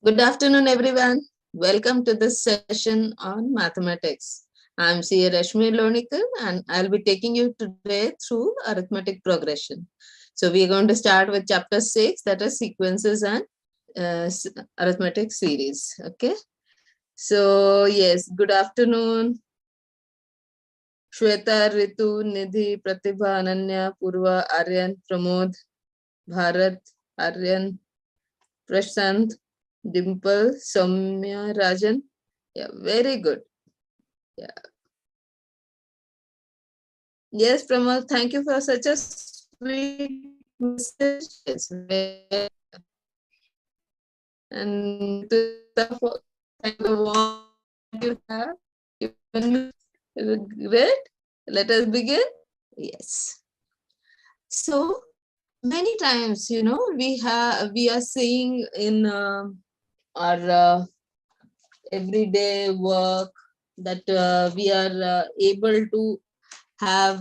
Good afternoon, everyone. Welcome to this session on mathematics. I'm C.A. Rashmi Lonikar, and I'll be taking you today through arithmetic progression. So we're going to start with chapter 6, that is sequences and arithmetic series. Okay. So yes, good afternoon. Shweta, Ritu, Nidhi, Pratibha, Ananya, Purva, Aryan, Pramod, Bharat, Aryan, Prashant, Dimple, Soumya, Rajan. Yeah, very good. Yeah. Yes, Pramod, thank you for such a sweet message. Yes, and for the warm you have given me. Great. Let us begin. Yes. So many times, we are seeing in our everyday work that we are able to have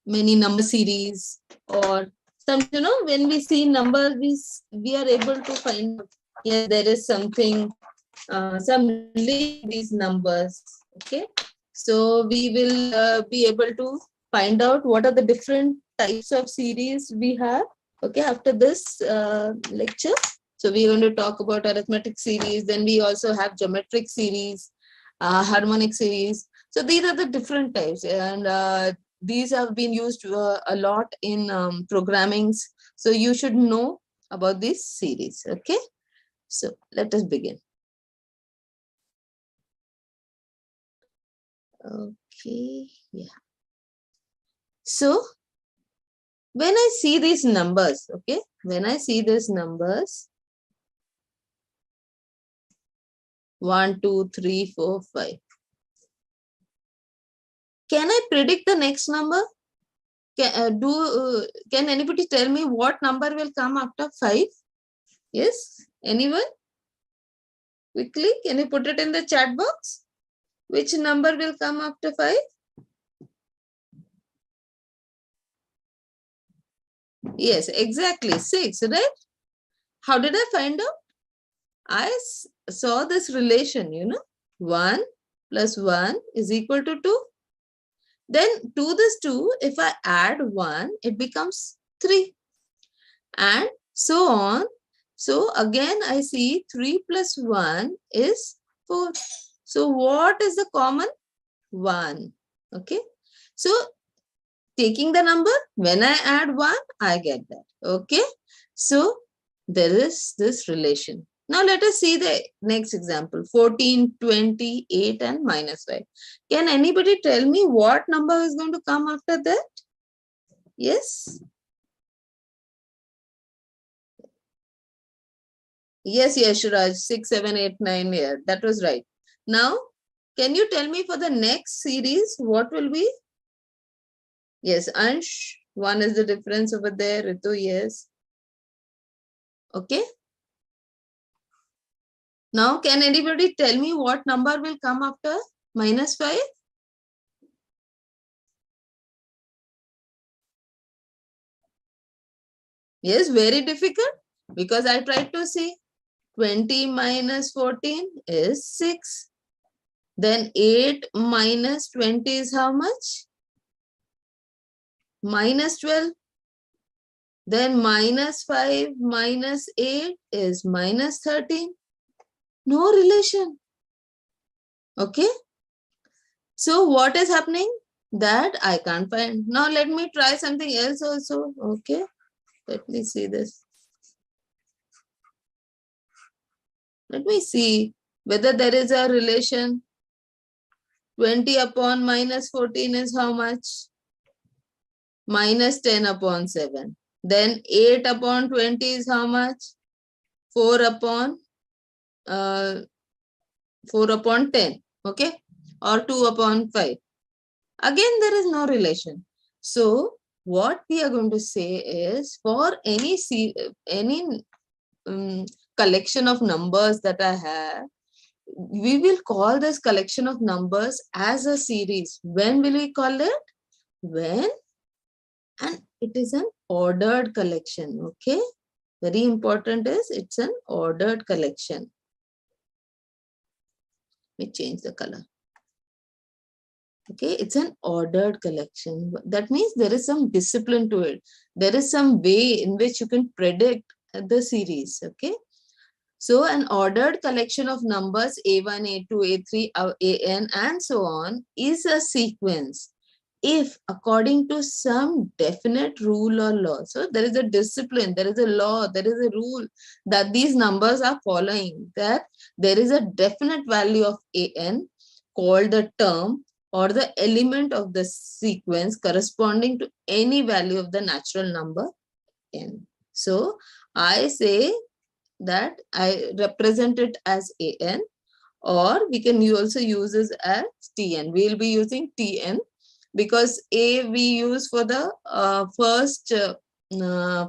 many number series, or some, when we see numbers, we are able to find out, yes, there is something, some relation these numbers. Okay, so we will be able to find out what are the different types of series we have. Okay, after this lecture, so we're going to talk about arithmetic series. Then we also have geometric series, harmonic series. So these are the different types, and these have been used a lot in programmings. So you should know about this series. Okay, so let us begin. Okay, yeah. So when I see these numbers, okay, when I see these numbers, 1, 2, 3, 4, 5. Can I predict the next number? Can anybody tell me what number will come after 5? Yes, anyone? Quickly, can you put it in the chat box? Which number will come after 5? Yes, exactly, 6, right? How did I find out? I saw this relation, 1 plus 1 is equal to 2. Then to this 2, if I add 1, it becomes 3. And so on. So again, I see 3 plus 1 is 4. So what is the common? 1. Okay. So taking the number, when I add 1, I get that. Okay. So there is this relation. Now let us see the next example. 14, 20, 8 and minus 5. Can anybody tell me what number is going to come after that? Yes. Yes, Yashuraj, 6, 7, 8, 9 here. That was right. Now, can you tell me for the next series, what will be? Yes, Ansh, 1 is the difference over there. Ritu, yes. Okay. Now, can anybody tell me what number will come after minus 5? Yes, very difficult, because I tried to see 20 minus 14 is 6. Then 8 minus 20 is how much? Minus 12. Then minus 5 minus 8 is minus 13. No relation. Okay. So what is happening? That I can't find. Now let me try something else also. Okay. Let me see this. Let me see whether there is a relation. 20 upon minus 14 is how much? Minus 10 upon 7. Then 8 upon 20 is how much? 4 upon 10. Okay. Or 2 upon 5. Again, there is no relation. So what we are going to say is, for any collection of numbers that I have, we will call this collection of numbers as a series. When will we call it? When and it is an ordered collection. Okay. Very important is it's an ordered collection. Let me change the color. Okay, it's an ordered collection. That means there is some discipline to it. There is some way in which you can predict the series. Okay. So an ordered collection of numbers A1, A2, A3, AN and so on is a sequence if according to some definite rule or law. So there is a discipline, there is a law, there is a rule that these numbers are following, that there is a definite value of AN called the term or the element of the sequence corresponding to any value of the natural number N. So I say that I represent it as AN, or we can also use this as TN. We will be using TN because A we use for the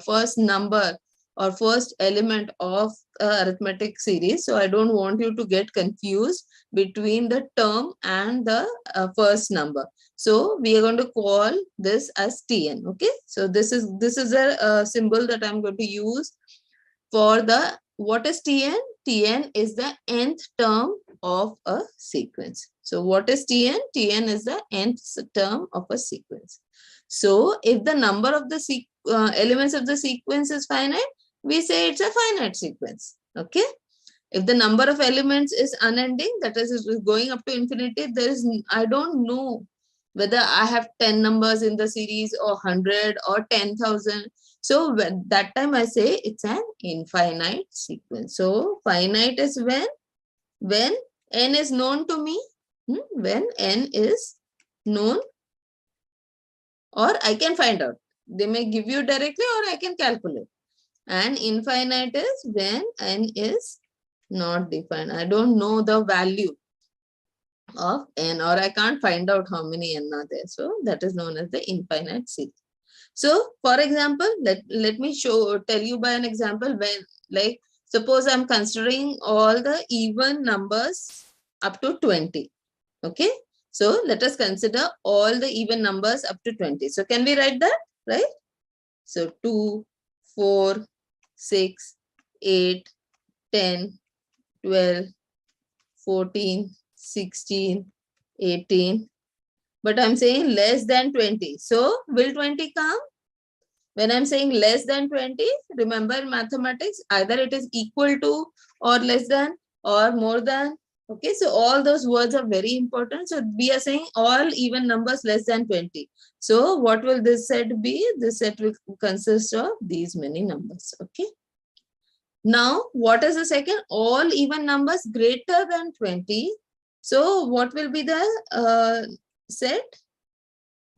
first number or first element of arithmetic series. So I don't want you to get confused between the term and the first number. So we are going to call this as TN. Okay. So this is a symbol that I'm going to use for the, what is Tn? Tn is the nth term of a sequence. So what is Tn? Tn is the nth term of a sequence. So if the number of the elements of the sequence is finite, we say it's a finite sequence. Okay. If the number of elements is unending, that is going up to infinity, there is, I don't know whether I have 10 numbers in the series or 100 or 10,000. So when that time I say it's an infinite sequence. So finite is when n is known to me, when n is known, or I can find out. They may give you directly or I can calculate. And infinite is when n is not defined. I don't know the value of n, or I can't find out how many n are there. So that is known as the infinite sequence. So for example, let me tell you by an example. When, like, suppose I'm considering all the even numbers up to 20. Okay. So let us consider all the even numbers up to 20. So can we write that, right? So 2, 4, 6, 8, 10, 12, 14, 16, 18. But I'm saying less than 20. So will 20 come? When I'm saying less than 20, remember in mathematics, either it is equal to or less than or more than. Okay, so all those words are very important. So we are saying all even numbers less than 20. So what will this set be? This set will consist of these many numbers. Okay. Now, what is the second? All even numbers greater than 20. So what will be the set?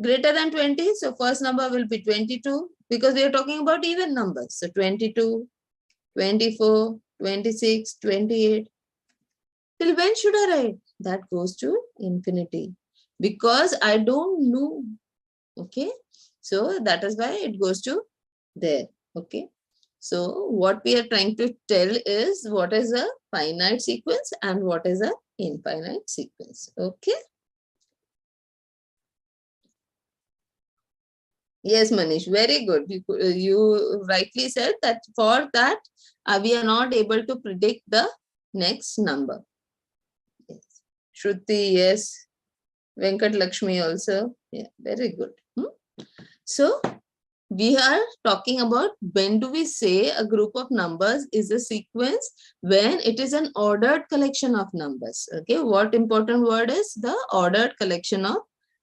Greater than 20. So first number will be 22 because we are talking about even numbers. So 22, 24, 26, 28. Till when should I write? That goes to infinity because I don't know. Okay. So that is why it goes to there. Okay. So what we are trying to tell is what is a finite sequence and what is a infinite sequence. Okay. Yes, Manish, very good. You rightly said that for that we are not able to predict the next number. Yes. Shruti, yes. Venkat Lakshmi also. Yeah, very good. So we are talking about when do we say a group of numbers is a sequence, when it is an ordered collection of numbers. Okay, what important word is the ordered collection of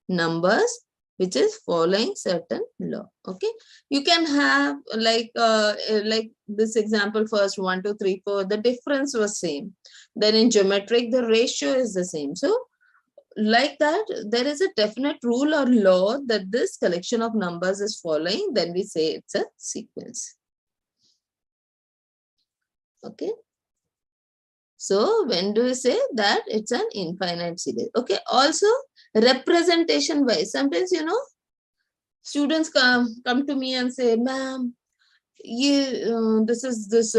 numbers which is following certain law. Okay, you can have like this example first 1, 2, 3, 4. The difference was same. Then in geometric the ratio is the same. So like that, there is a definite rule or law that this collection of numbers is following, then we say it's a sequence. Okay. So when do we say that it's an infinite series? Okay. Also representation wise, sometimes, you know, students come to me and say, ma'am, this is this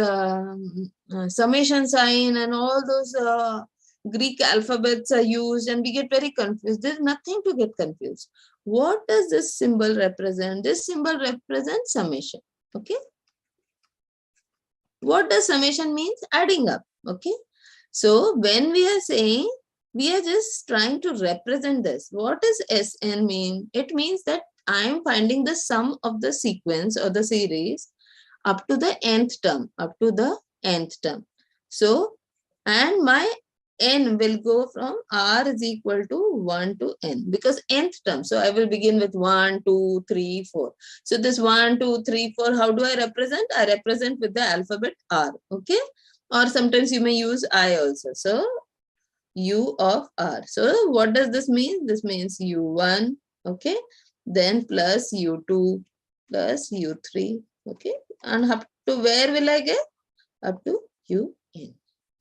summation sign and all those Greek alphabets are used and we get very confused. There's nothing to get confused. What does this symbol represent? This symbol represents summation. Okay. What does summation means? Adding up. Okay. So when we are saying, we are just trying to represent this. What does SN mean? It means that I am finding the sum of the sequence or the series up to the nth term, up to the nth term. So, and my n will go from r is equal to 1 to n because nth term. So I will begin with 1, 2, 3, 4. So this 1, 2, 3, 4, how do I represent? I represent with the alphabet r. Okay. Or sometimes you may use I also. So U of R. So what does this mean? This means U1, okay, then plus U2 plus U3, okay, and up to where will I get? Up to UN,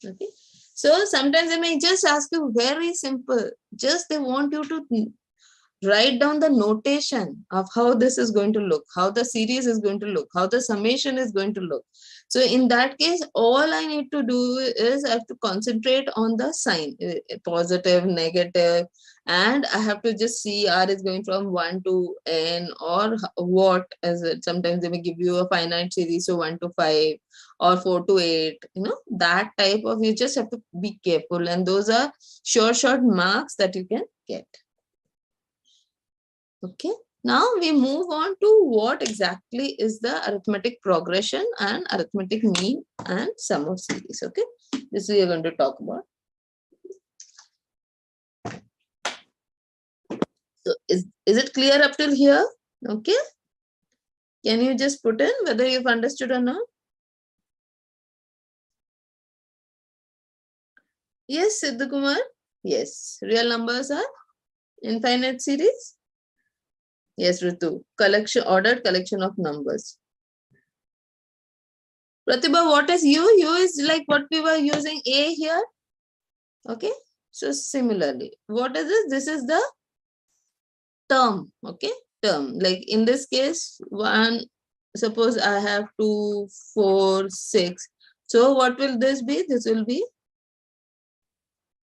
okay. So sometimes they may just ask you very simple, just they want you to write down the notation of how this is going to look, how the series is going to look, how the summation is going to look. So in that case, all I need to do is I have to concentrate on the sign, positive, negative, and I have to just see R is going from 1 to N or what is it. Sometimes they may give you a finite series, so 1 to 5 or 4 to 8, that type of, you just have to be careful. And those are short marks that you can get. Okay, now we move on to what exactly is the arithmetic progression and arithmetic mean and sum of series. Okay, this we are going to talk about. So is it clear up till here? Okay, can you just put in whether you've understood or not? Yes, Siddhu Kumar. Yes, real numbers are infinite series. Yes, Ritu. Ordered collection of numbers. Pratibha, what is U? U is like what we were using A here. Okay. So similarly, what is this? This is the term. Okay. Term. Like in this case, 1, suppose I have 2, 4, 6. So what will this be? This will be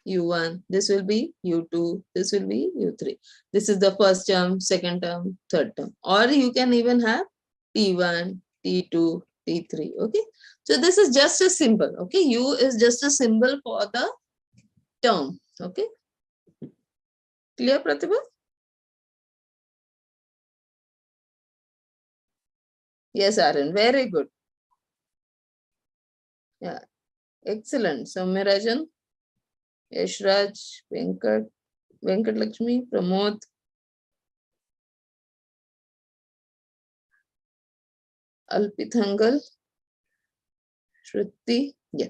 U1, this will be U2, this will be U3. This is the first term, second term, third term. Or you can even have T1, T2, T3. Okay. So this is just a symbol. Okay. U is just a symbol for the term. Okay. Clear, Pratibha? Yes, Arun. Very good. Yeah. Excellent. So, Mirajan, Yashraj, Venkat Lakshmi, Pramod, Alpithangal, Shruti. Yeah.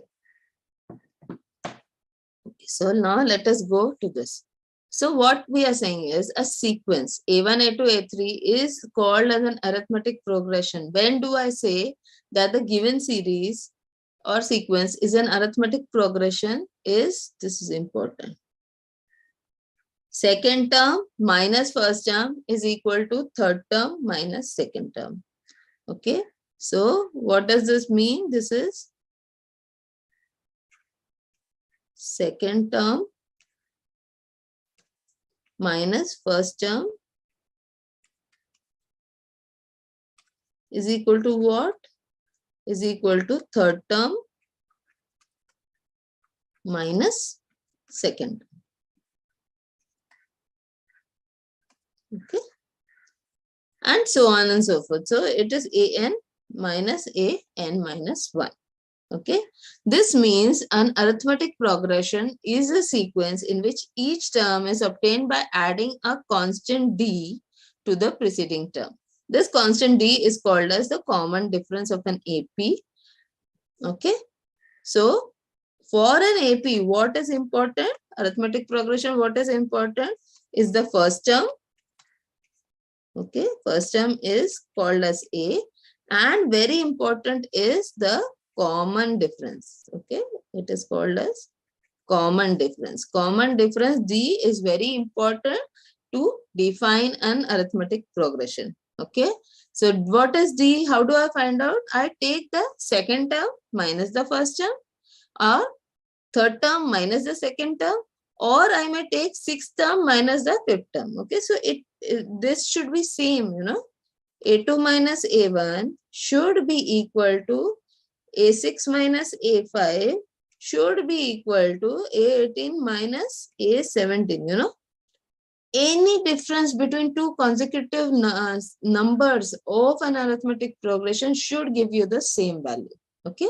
Okay, so now let us go to this. So what we are saying is a sequence A1, A2, A3 is called as an arithmetic progression. When do I say that the given series or sequence is an arithmetic progression? This is important. Second term minus first term is equal to third term minus second term. Okay. So what does this mean? This is second term minus first term is equal to what? Is equal to third term minus second. Okay. And so on and so forth. So it is an minus 1. Okay. This means an arithmetic progression is a sequence in which each term is obtained by adding a constant d to the preceding term. This constant d is called as the common difference of an AP. Okay. So for an AP, what is important? Arithmetic progression, what is important is the first term. Okay, first term is called as A, and very important is the common difference. Okay, it is called as common difference. Common difference D is very important to define an arithmetic progression. Okay, so what is D? How do I find out? I take the second term minus the first term, or third term minus the second term, or I may take sixth term minus the fifth term. Okay, so this should be same, A2 minus A1 should be equal to A6 minus A5 should be equal to A18 minus A17, you know. Any difference between two consecutive numbers of an arithmetic progression should give you the same value. Okay.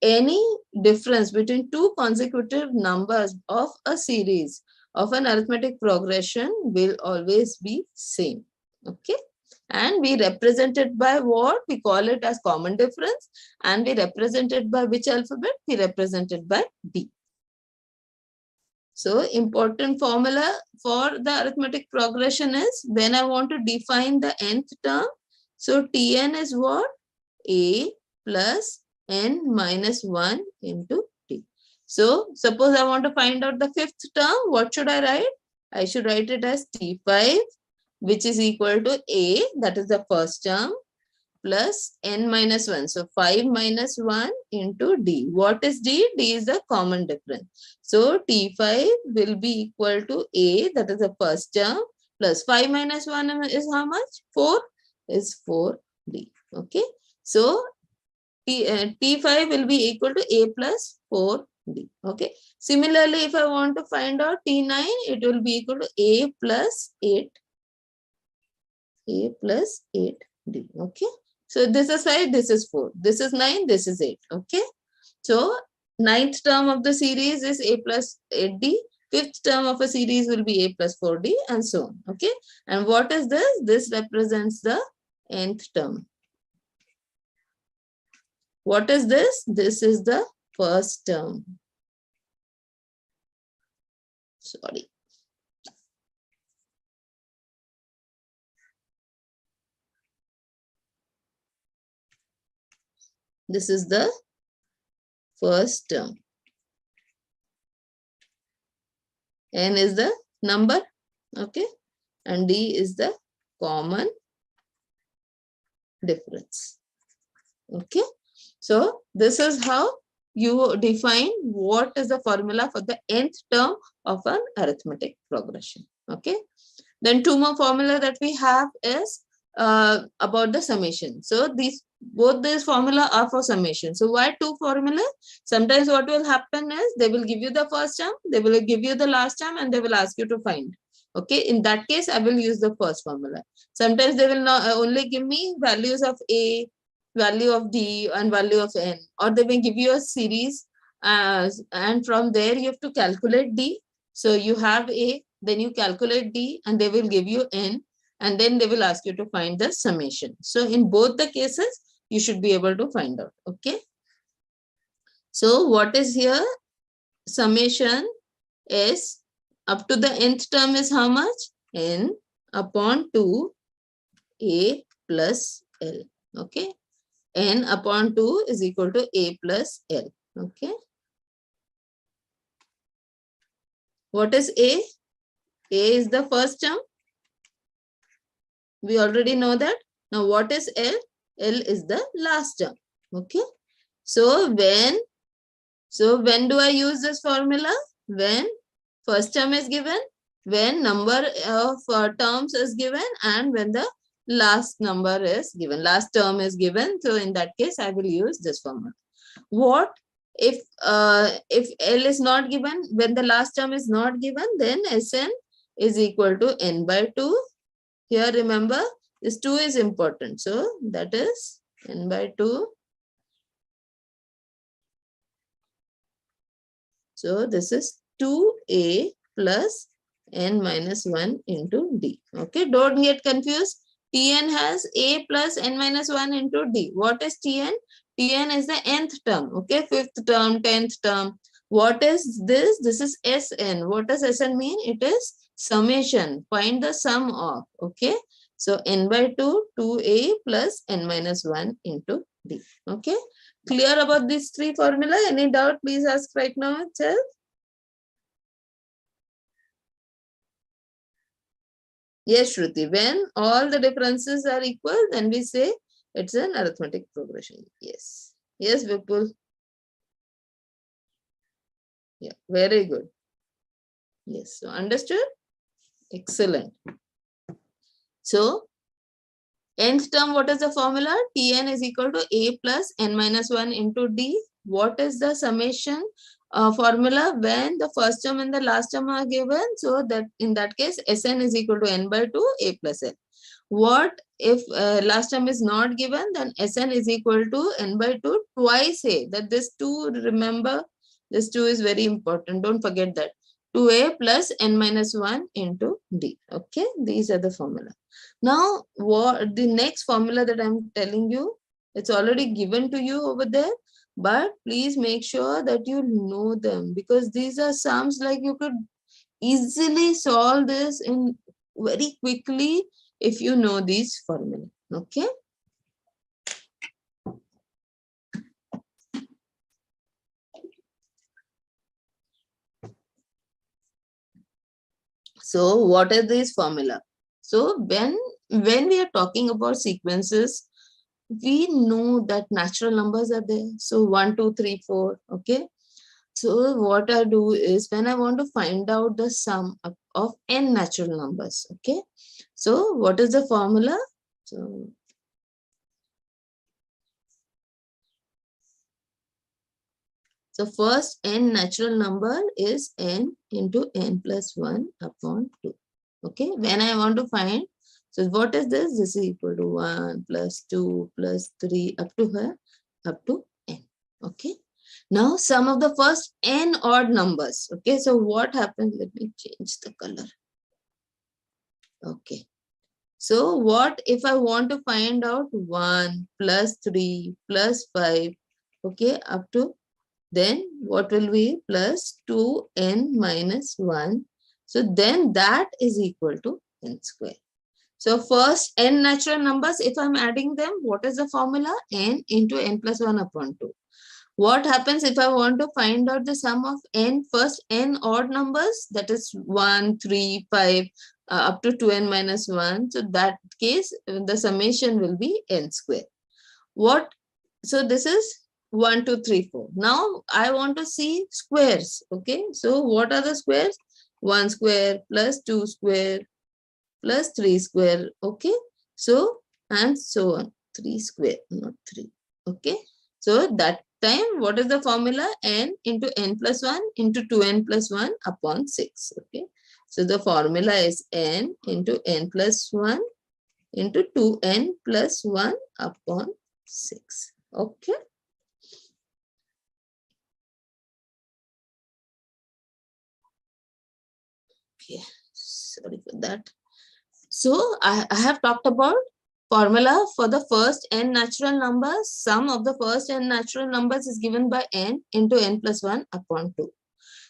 Any difference between two consecutive numbers of a series of an arithmetic progression will always be same. Okay. And we represent it by what? We call it as common difference. And we represent it by which alphabet? We represent it by D. So important formula for the arithmetic progression is when I want to define the nth term. So Tn is what? A plus n minus 1 into t. So suppose I want to find out the fifth term. What should I write? I should write it as T5, which is equal to A, that is the first term, plus n minus 1. So 5 minus 1 into d. What is d? D is the common difference. So T5 will be equal to A, that is the first term, plus 5 minus 1 is how much? 4 is 4d. Okay. So T5 will be equal to A plus 4d. Okay. Similarly, if I want to find out T9, it will be equal to A plus 8. A plus 8d. Okay. So this is 5, this is 4. This is 9, this is 8. Okay. So ninth term of the series is A plus 8d. Fifth term of a series will be A plus 4d and so on. Okay. And what is this? This represents the nth term. What is this? This is the first term. Sorry. This is the first term. N is the number, okay, and D is the common difference. Okay, so this is how you define what is the formula for the nth term of an arithmetic progression. Okay, then two more formula that we have is about the summation. So both these formula are for summation. So why two formula? Sometimes what will happen is they will give you the first term, they will give you the last term, and they will ask you to find. Okay, in that case, I will use the first formula. Sometimes they will not only give me values of A, value of D, and value of N, or they may give you a series, and from there you have to calculate D. So you have A, then you calculate D, and they will give you N, and then they will ask you to find the summation. So in both the cases, you should be able to find out. Okay. So what is here? Summation is up to the nth term is how much? N upon 2 A plus L. Okay. N upon 2 is equal to A plus L. Okay. What is A? A is the first term. We already know that. Now what is L? L is the last term. Okay. So when do I use this formula? When first term is given, when number of terms is given, and when the last number is given, last term is given. So in that case, I will use this formula. What if L is not given? When the last term is not given, then Sn is equal to n by 2. Here remember, this 2 is important. So that is n by 2. So this is 2A plus n minus 1 into D. Okay, don't get confused. Tn has A plus n minus 1 into D. What is Tn? Tn is the nth term. Okay, fifth term, 10th term. What is this? This is Sn. What does Sn mean? It is summation. Find the sum of. Okay, so n by 2, 2A plus n minus 1 into D. Okay, clear about these three formula? Any doubt? Please ask right now itself. Yes, Shruti. When all the differences are equal, then we say it's an arithmetic progression. Yes. Yes, Vipul. Yeah, very good. Yes. So understood? Excellent. So Nth term, what is the formula? Tn is equal to a plus n minus 1 into d. What is the summation formula when the first term and the last term are given? So that in that case, Sn is equal to n by 2, a plus n. What if last term is not given? Then Sn is equal to n by 2 twice a. That this 2, remember, this 2 is very important. Don't forget that. 2a plus n minus 1 into d. Okay, these are the formula. Now, what the next formula that I'm telling you, it's already given to you over there, but please make sure that you know them, because these are sums like you could easily solve this in very quickly if you know these formula. Okay. So what is this formula? So when we are talking about sequences, we know that natural numbers are there. So 1, 2, 3, 4. Okay. So what I do is when I want to find out the sum of n natural numbers. Okay. So what is the formula? So first n natural number is n into n plus 1 upon 2. Okay. When I want to find, so what is this? This is equal to 1 plus 2 plus 3 up to here, up to n. Okay. Now sum of the first n odd numbers. Okay. So what happens? Let me change the color. Okay. So what if I want to find out 1 plus 3 plus 5, okay, up to, then what will be plus 2n minus 1. So then that is equal to n square. So first n natural numbers, if I'm adding them, what is the formula? N into n plus 1 upon 2. What happens if I want to find out the sum of n, first n odd numbers, that is 1, 3, 5, up to 2n minus 1. So that case, the summation will be n square. What? So this is 1, 2, 3, 4. Now I want to see squares. Okay. So what are the squares? 1 square plus 2 square plus 3 square. Okay. So, and so on. 3 square, not 3. Okay. So that time, what is the formula? N into n plus 1 into 2n plus 1 upon 6. Okay. So the formula is n into n plus 1 into 2n plus 1 upon 6. Okay. Okay. Sorry for that. So I have talked about formula for the first n natural numbers. Sum of the first n natural numbers is given by n into n plus 1 upon 2.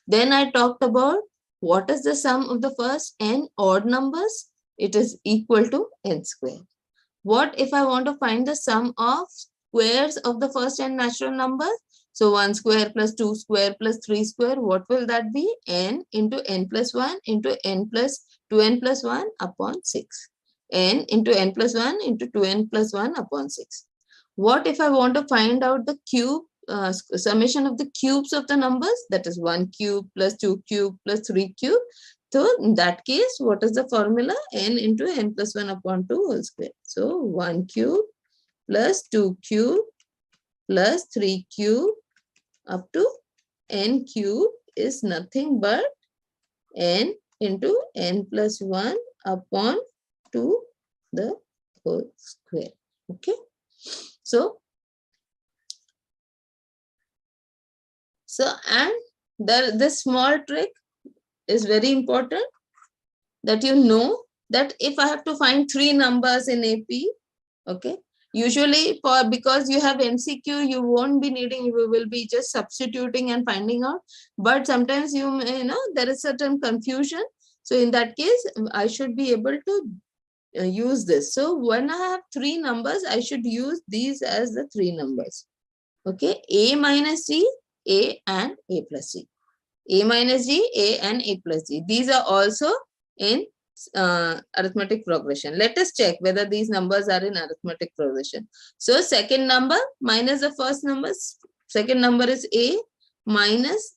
Then I talked about what is the sum of the first n odd numbers. It is equal to n square. What if I want to find the sum of squares of the first n natural numbers? So 1 square plus 2 square plus 3 square, what will that be? N into n plus 1 into n plus 2n plus 1 upon 6. N into n plus 1 into 2n plus 1 upon 6. What if I want to find out the cube, summation of the cubes of the numbers? That is 1 cube plus 2 cube plus 3 cube. So in that case, what is the formula? N into n plus 1 upon 2 whole square. So 1 cube plus 2 cube plus 3 cube up to n cube is nothing but n into n plus 1 upon 2 the whole square. Okay. So and this small trick is very important, that you know that if I have to find 3 numbers in AP, okay, usually because you have MCQ, you won't be needing, you will be just substituting and finding out. But sometimes you know there is certain confusion. So in that case, I should be able to use this. So when I have 3 numbers, I should use these as the 3 numbers. Okay, A minus C, A and A plus C. A minus G, A and A plus G. These are also in arithmetic progression. Let us check whether these numbers are in arithmetic progression. So second number minus the first numbers. Second number is A minus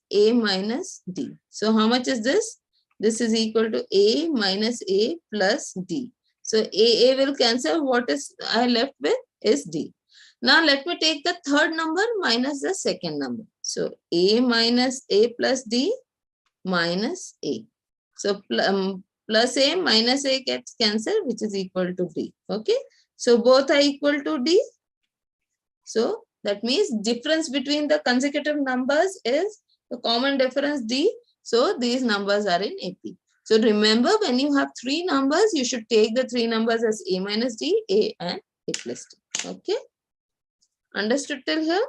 D. So how much is this? This is equal to A minus A plus D. So A will cancel. What is I left with is D. Now let me take the third number minus the second number. So A minus A plus D minus A. So plus A minus A gets cancelled, which is equal to D. Okay. So both are equal to D. So that means difference between the consecutive numbers is the common difference D. So these numbers are in AP. So remember, when you have three numbers, you should take the three numbers as A minus D, A and A plus D. Okay. Understood till here?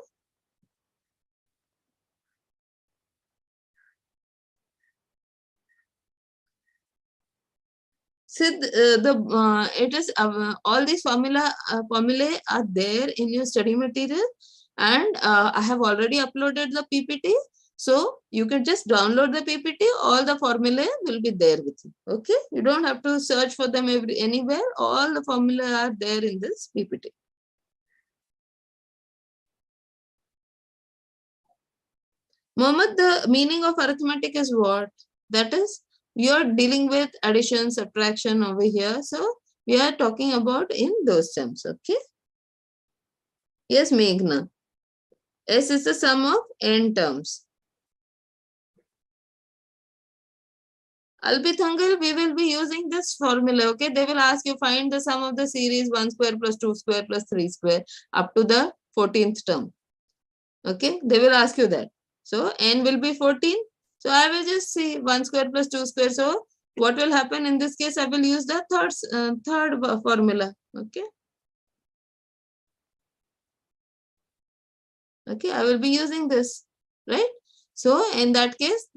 So it is all these formulae are there in your study material, and I have already uploaded the PPT. So you can just download the PPT. All the formulae will be there with you. Okay, you don't have to search for them anywhere. All the formulae are there in this PPT. Mohammed, the meaning of arithmetic is what? That is, you are dealing with addition, subtraction over here. So we are talking about in those terms. Okay. Yes, Meghna. S is the sum of n terms. Albithangal, we will be using this formula. Okay. They will ask you find the sum of the series 1 square plus 2 square plus 3 square up to the 14th term. Okay. They will ask you that. So n will be 14. So I will just see 1 square plus 2 square. So what will happen in this case? I will use the third formula. Okay. Okay. I will be using this. Right. So in that case,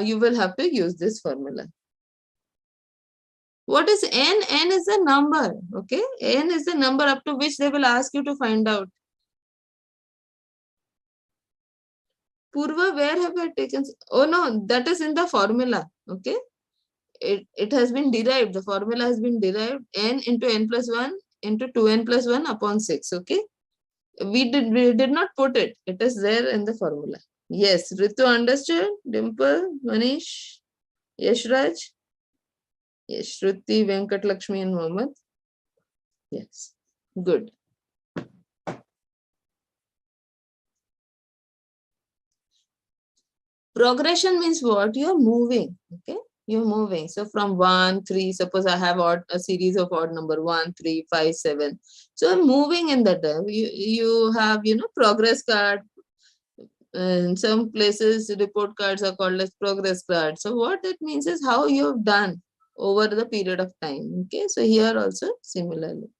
you will have to use this formula. What is n? N is a number. Okay. N is the number up to which they will ask you to find out. Purva, where have I taken? Oh no, that is in the formula. Okay. It has been derived. The formula has been derived. N into n plus 1 into 2n plus 1 upon 6. Okay. We did not put it. It is there in the formula. Yes. Ritu understood. Dimple, Manish, Yashraj. Yes. Shruti, Venkat, Lakshmi and Mohammed. Yes. Good. Progression means what? You're moving. Okay. You're moving. So from 1, 3, suppose I have a series of odd number 1, 3, 5, 7. So I'm moving in that. You have, progress card. In some places, report cards are called as progress cards. So what that means is how you've done over the period of time. Okay. So here also similarly.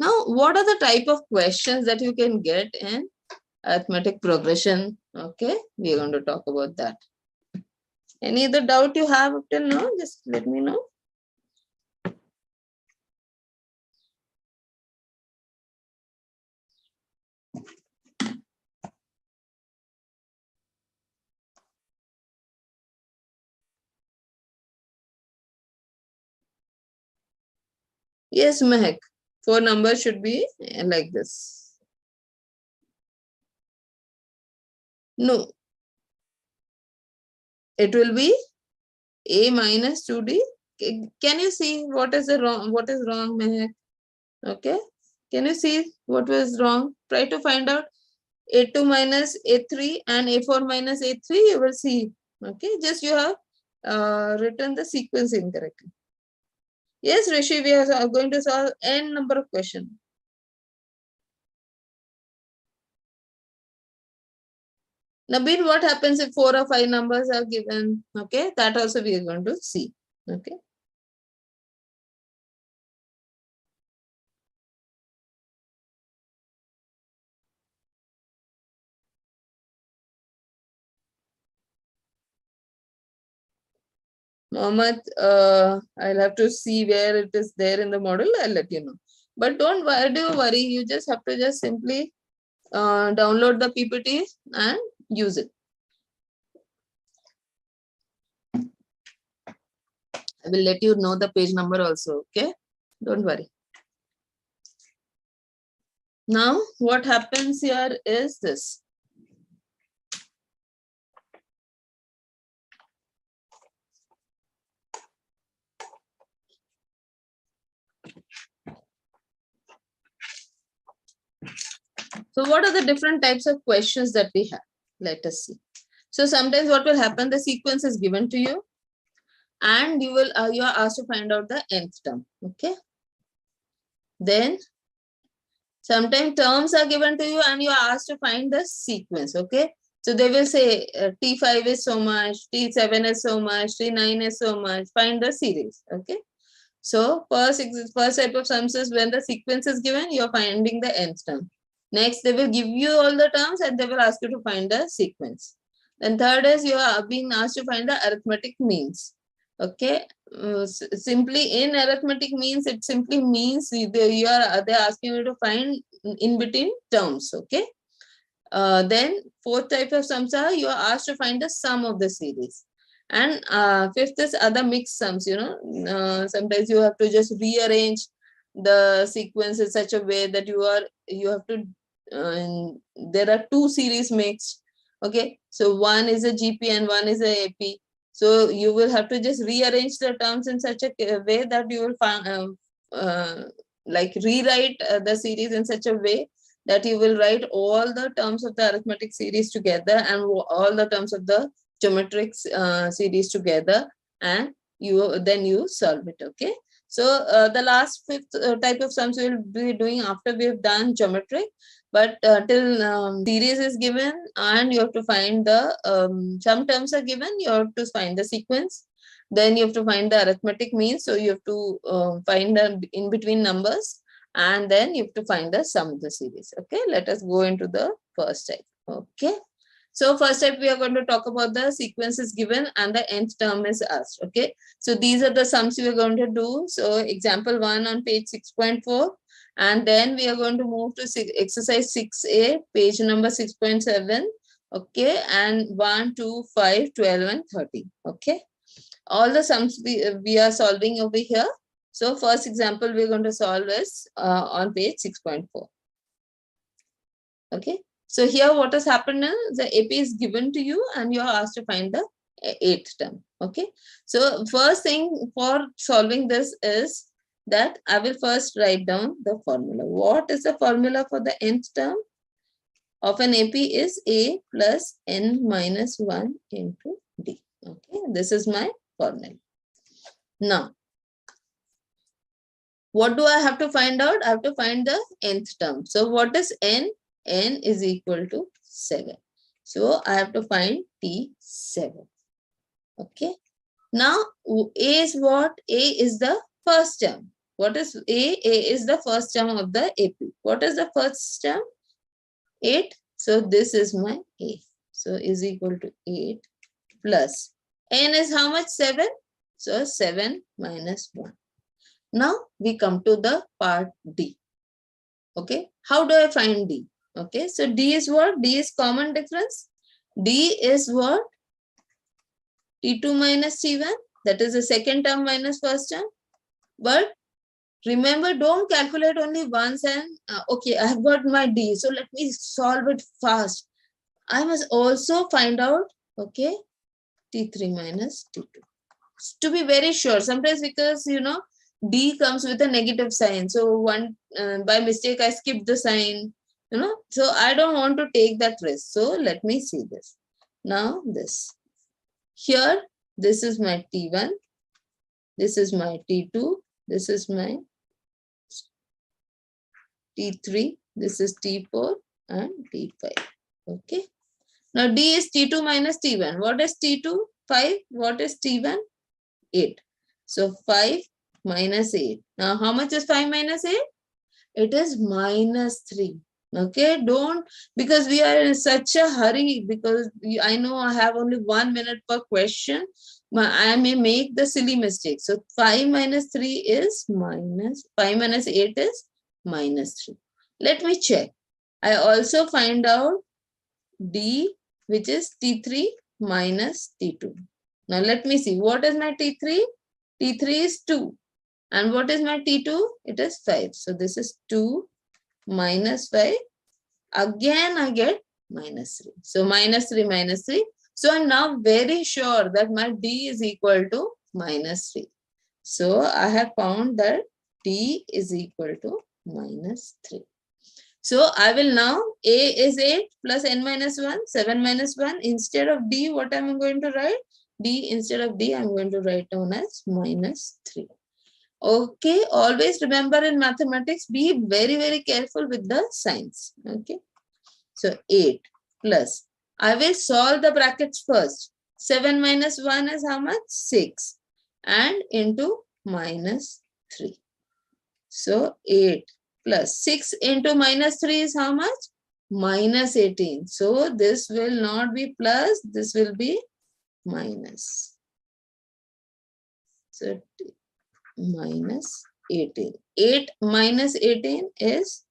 Now, what are the type of questions that you can get in arithmetic progression? Okay, we are going to talk about that. Any other doubt you have up till now? Just let me know. Yes, Mehak. 4 numbers should be like this. No. It will be A minus 2D. Can you see what is wrong, Mehak? Okay. Can you see what was wrong? Try to find out A2 minus A3 and A4 minus A3. You will see. Okay. Just you have written the sequence incorrectly. Yes, Rishi, we are going to solve n number of questions. Nabeen, what happens if 4 or 5 numbers are given? Okay, that also we are going to see. Okay. Mohammed, I'll have to see where it is there in the model. I'll let you know. But don't worry. You just have to just simply download the PPT and use it. I will let you know the page number also. Okay. Don't worry. Now, what happens here is this. So what are the different types of questions that we have? Let us see. So sometimes what will happen, the sequence is given to you and you are asked to find out the nth term. Okay. Then sometimes terms are given to you and you are asked to find the sequence. Okay. So they will say T5 is so much, T7 is so much, T9 is so much, find the series. Okay. So first type of sums is when the sequence is given, you are finding the nth term. Next, they will give you all the terms and they will ask you to find the sequence. Then third is you are being asked to find the arithmetic means. Okay. Simply in arithmetic means, it simply means they're asking you to find in between terms. Okay. Then fourth type of sums are you are asked to find the sum of the series. And fifth is other mixed sums. Sometimes you have to just rearrange the sequence in such a way that you have to there are two series mixed. Okay, so one is a GP and one is a AP. So you will have to just rearrange the terms in such a way that you will find like rewrite the series in such a way that you will write all the terms of the arithmetic series together and all the terms of the geometric series together, and then you solve it. Okay. So the last fifth type of sums we will be doing after we have done geometric, but till series is given and you have to find the some terms are given, you have to find the sequence. Then you have to find the arithmetic means, so you have to find the in between numbers, and then you have to find the sum of the series. Okay, let us go into the first type. Okay. So first type we are going to talk about the sequences given and the nth term is asked. Okay. So these are the sums we are going to do. So example 1 on page 6.4. And then we are going to move to exercise 6A, page number 6.7. Okay. And 1, 2, 5, 12 and 13. Okay. All the sums we are solving over here. So first example we're going to solve is on page 6.4. Okay. So here what has happened is the AP is given to you and you are asked to find the eighth term. Okay. So first thing for solving this is that I will first write down the formula. What is the formula for the nth term of an AP is A plus N minus 1 into D. Okay. This is my formula. Now, what do I have to find out? I have to find the nth term. So what is N? N is equal to 7. So I have to find T7. Okay. Now A is what? A is the first term. What is A? A is the first term of the AP. What is the first term? 8. So this is my A. So is equal to 8 plus N is how much? 7. So 7 minus 1. Now we come to the part D. Okay. How do I find D? Okay, so D is what? D is common difference. D is what? T2 minus T1. That is the second term minus first term. But remember, don't calculate only once and okay, I have got my D. So let me solve it fast. I must also find out, okay, T3 minus T2. To be very sure, sometimes because, D comes with a negative sign. So by mistake, I skipped the sign. So I don't want to take that risk. So let me see this. Now this. Here, this is my T1. This is my T2. This is my T3. This is T4 and T5. Okay. Now D is T2 minus T1. What is T2? 5. What is T1? 8. So 5 minus 8. Now how much is 5 minus 8? It is minus 3. Okay, don't, because we are in such a hurry, because I know I have only 1 minute per question. I may make the silly mistake. So 5 minus 3 is minus, 5 minus 8 is minus 3. Let me check. I also find out D, which is T3 minus T2. Now let me see. What is my T3? T3 is 2. And what is my T2? It is 5. So this is 2 minus 5. Again, I get minus 3. So minus 3, minus 3. So I'm now very sure that my D is equal to minus 3. So I have found that D is equal to minus 3. So I will now, A is 8 plus n minus 1, 7 minus 1. Instead of D, what am I going to write? D, instead of D, I'm going to write down as minus 3. Okay, always remember in mathematics, be very, very careful with the signs. Okay, so 8 plus, I will solve the brackets first. 7 minus 1 is how much? 6. And into minus 3. So 8 plus 6 into minus 3 is how much? Minus 18. So this will not be plus, this will be minus. So minus 18. 8 minus 18 is,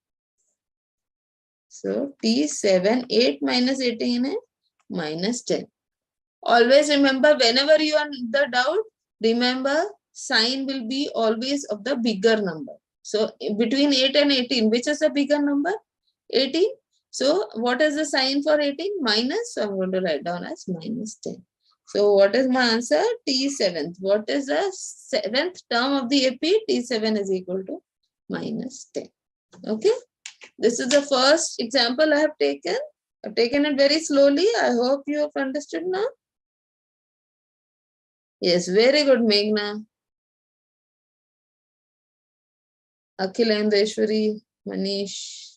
so T7, 8 minus 18 is minus 10. Always remember, whenever you are in the doubt, remember sign will be always of the bigger number. So between 8 and 18, which is the bigger number? 18. So what is the sign for 18? Minus. So I'm going to write down as minus 10. So what is my answer? T7. What is the 7th term of the AP? T7 is equal to minus 10. Okay. This is the first example I have taken. I've taken it very slowly. I hope you have understood now. Yes, very good, Meghna. Akhilandeshwari, Manish,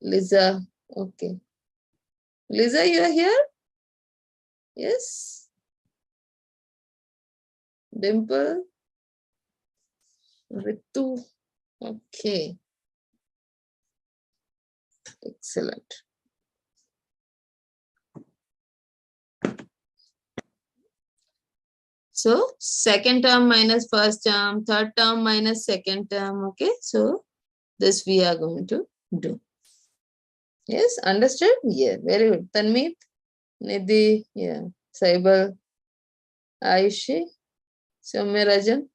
Liza. Okay. Liza, you are here? Yes. Dimple. Ritu. Okay. Excellent. So second term minus first term, third term minus second term. Okay. So this we are going to do. Yes, understood? Yeah, very good. Tanmeet, Nidhi, yeah, Saibal, Aishi, Soumya Rajan,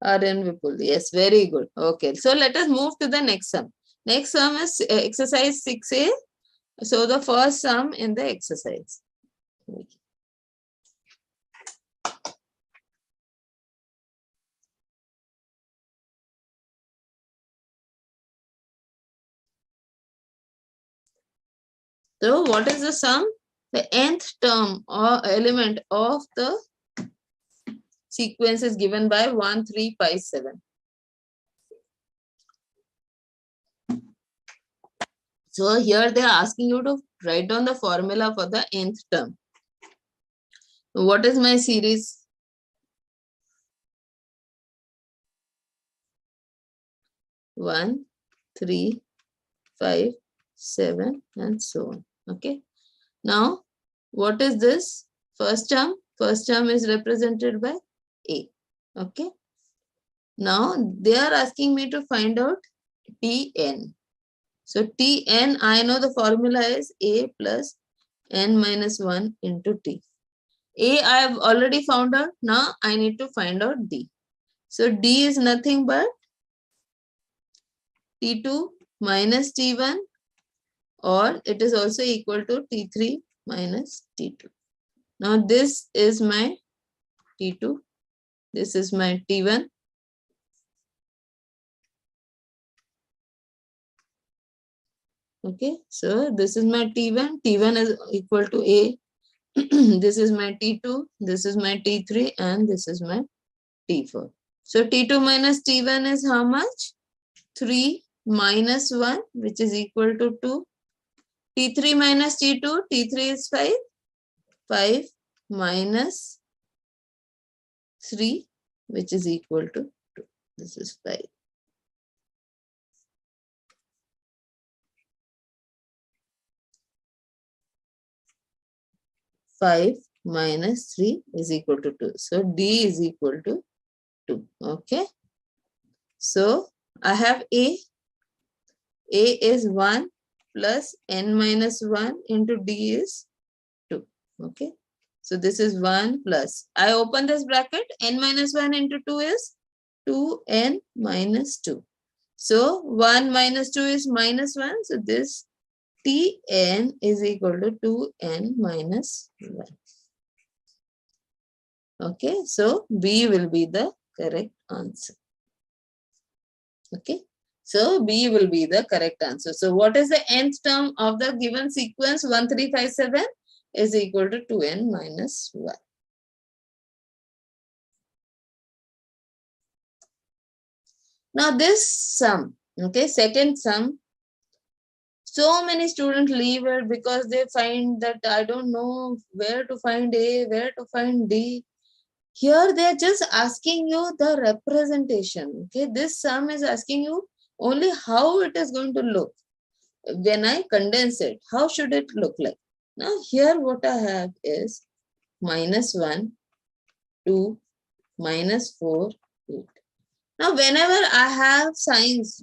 Aryan Vipul. Yes, very good. Okay, so let us move to the next sum. Next sum is exercise 6A. So the first sum in the exercise. So what is the sum? The nth term or element of the sequence is given by 1, 3, 5, 7. So here they are asking you to write down the formula for the nth term. What is my series? 1, 3, 5, 7, and so on. Okay. Now, what is this? First term. First term is represented by A. Okay. Now, they are asking me to find out Tn. So, Tn, I know the formula is A plus n minus 1 into T. A, I have already found out. Now, I need to find out D. So, D is nothing but T2 minus T1, or it is also equal to T3 minus T2. Now this is my T2, this is my T1. Okay, so this is my T1, T1 is equal to A. This is my T2, this is my T3, and this is my T4. So T2 minus T1 is how much? 3 minus 1, which is equal to 2. T3 minus T2, T3 is 5. 5 minus 3, which is equal to 2. This is 5. Five minus 3 is equal to 2. So D is equal to 2. Okay. So I have A. A is 1 plus n minus 1 into D is 2. Okay. So this is 1 plus. I open this bracket. N minus 1 into 2 is 2n minus 2. So 1 minus 2 is minus 1. So this Tn is equal to 2n minus 1. Okay, so B will be the correct answer. Okay, So B will be the correct answer. So what is the nth term of the given sequence 1357 is equal to 2n minus 1. Now this sum, okay, second sum, so many students leave it because they find that I don't know where to find A, where to find D. Here they are just asking you the representation. Okay, this sum is asking you only how it is going to look. When I condense it, how should it look like? Now here what I have is -1, 2, -4, 8. Now whenever I have signs,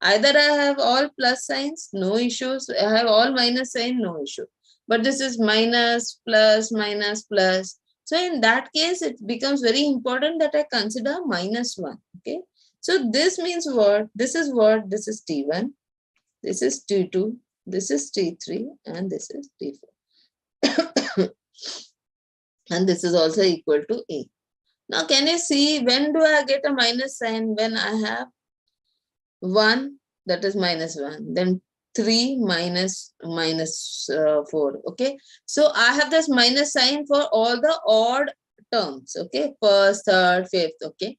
either I have all plus signs, no issues. I have all minus sign, no issue. But this is minus, plus, minus, plus. So in that case, it becomes very important that I consider -1. Okay. So this means what? This is what? This is T1. This is T2. This is T3. And this is T4. And this is also equal to A. Now can you see when do I get a minus sign? When I have 1, that is -1, then 3 minus 4. Okay, so I have this minus sign for all the odd terms. Okay, first, third, fifth. Okay,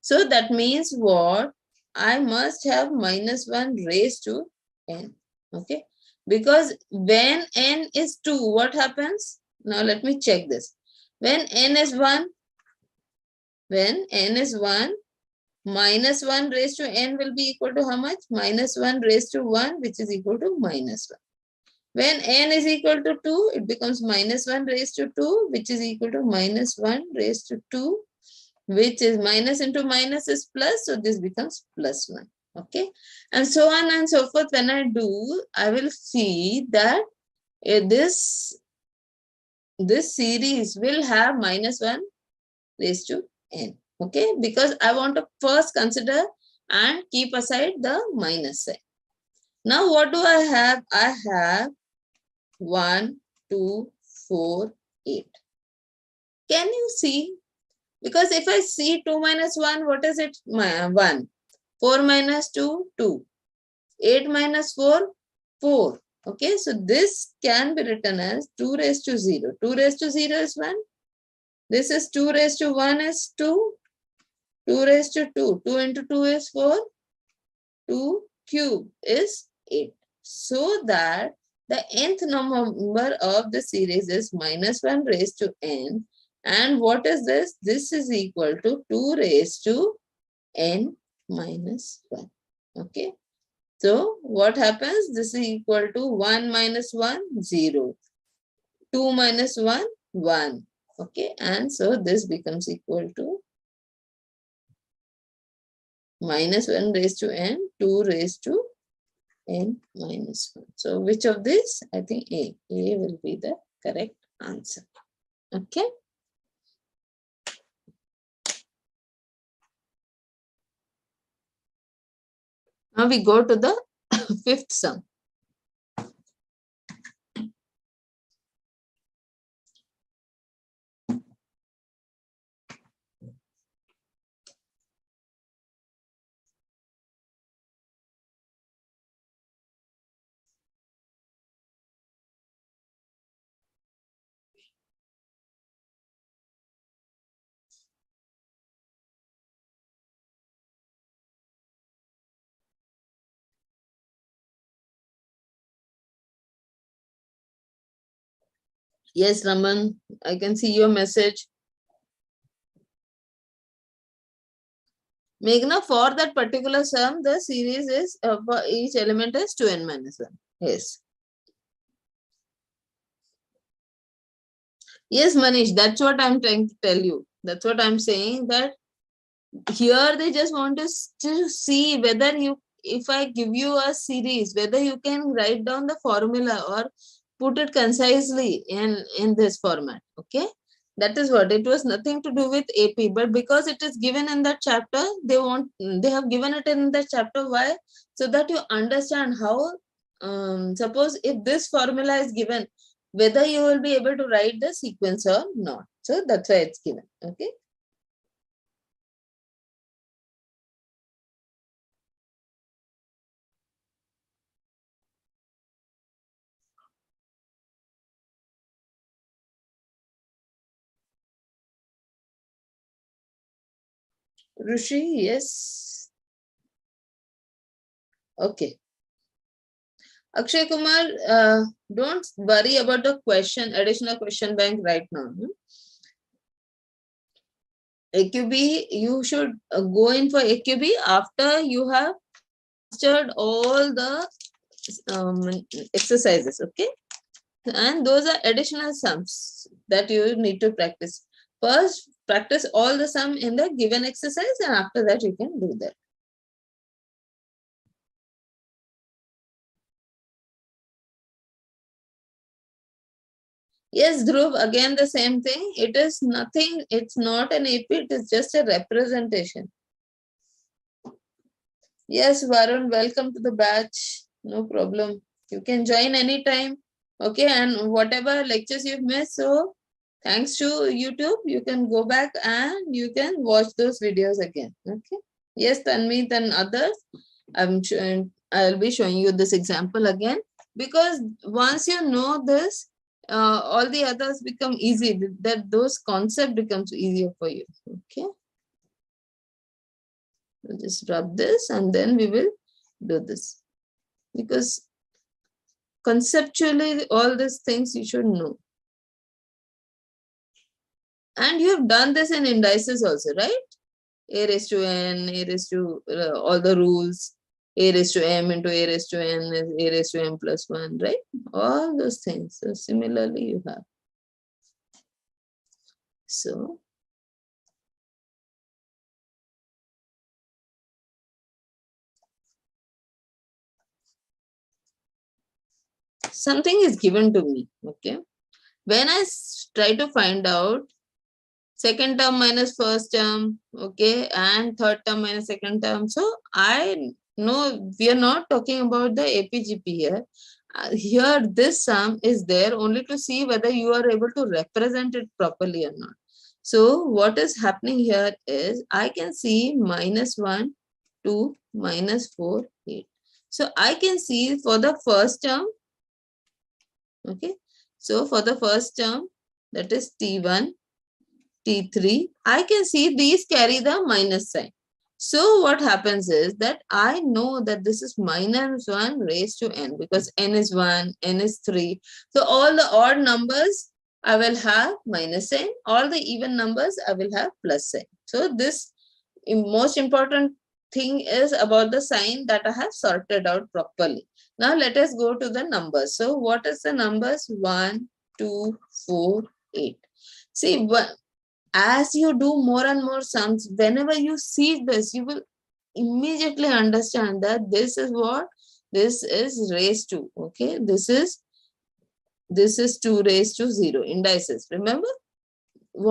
so that means what? I must have -1 raised to n. Okay, because when n is 2, what happens? Now let me check this. When n is 1, -1 raised to n will be equal to how much? -1 raised to 1, which is equal to -1. When n is equal to 2, it becomes -1 raised to 2, which is equal to -1 raised to 2, which is minus into minus is plus. So this becomes +1. Okay. And so on and so forth. When I do, I will see that this series will have -1 raised to n. Okay, because I want to first consider and keep aside the minus sign. Now what do I have? I have 1, 2, 4, 8. Can you see? Because if I see 2 minus 1, what is it? 1. 4 minus 2, 2. 8 minus 4, 4. Okay, so this can be written as 2 raised to 0. 2 raised to 0 is 1. This is 2 raised to 1 is 2. 2 raised to 2. 2 into 2 is 4. 2 cube is 8. So that the nth number of the series is -1 raised to n. And what is this? This is equal to 2 raised to n minus 1. Okay. So what happens? This is equal to 1 minus 1, 0. 2 minus 1, 1. Okay. And so this becomes equal to -1 raised to n, 2 raised to n minus 1. So which of this? I think A. A will be the correct answer. Okay. Now we go to the fifth sum. Yes, Raman, I can see your message. Meghna, for that particular sum, the series is for each element is 2n minus 1. Yes. Yes, Manish, that's what I'm trying to tell you. That's what I'm saying, that here they just want to see whether if I give you a series, whether you can write down the formula or put it concisely in this format. Okay. That is what it was, nothing to do with AP, but because it is given in that chapter, they have given it in the chapter. Why? So that you understand how, suppose if this formula is given, whether you will be able to write the sequence or not. So that's why it's given. Okay. Rishi, yes. Okay. Akshay Kumar, don't worry about the additional question bank right now. AQB, you should go in for AQB after you have mastered all the exercises, okay? And those are additional sums that you need to practice. First, practice all the sum in the given exercise, and after that you can do that. Yes, Dhruv, again the same thing. It is nothing, it's not an AP, it is just a representation. Yes, Varun, welcome to the batch. No problem. You can join anytime. Okay, and whatever lectures you've missed, so thanks to YouTube, you can go back and you can watch those videos again. Okay. Yes, Tanmeet and others, I'll be showing you this example again, because once you know this, all the others become easy. That those concept becomes easier for you. Okay. We'll just rub this and then we will do this, because conceptually all these things you should know. And you have done this in indices also, right? A raised to n, a raised to all the rules, a raised to m into a raised to n is a raised to m plus 1, right? All those things. So similarly you have. So something is given to me, okay? When I try to find out second term minus first term, okay, and third term minus second term. So I know we are not talking about the APGP here. Here, this sum is there only to see whether you are able to represent it properly or not. So what is happening here is I can see minus 1, 2, minus 4, 8. So I can see for the first term, okay. So for the first term, that is T1, T3, I can see these carry the minus sign. So what happens is that I know that this is minus 1 raised to n, because n is 1, n is 3. So all the odd numbers I will have minus sign. All the even numbers I will have plus sign. So this most important thing is about the sign that I have sorted out properly. Now let us go to the numbers. So what is the numbers? 1, 2, 4, 8. See, as you do more and more sums, whenever you see this, you will immediately understand that this is what this is raised to. Okay, this is 2 raised to 0 indices. Remember,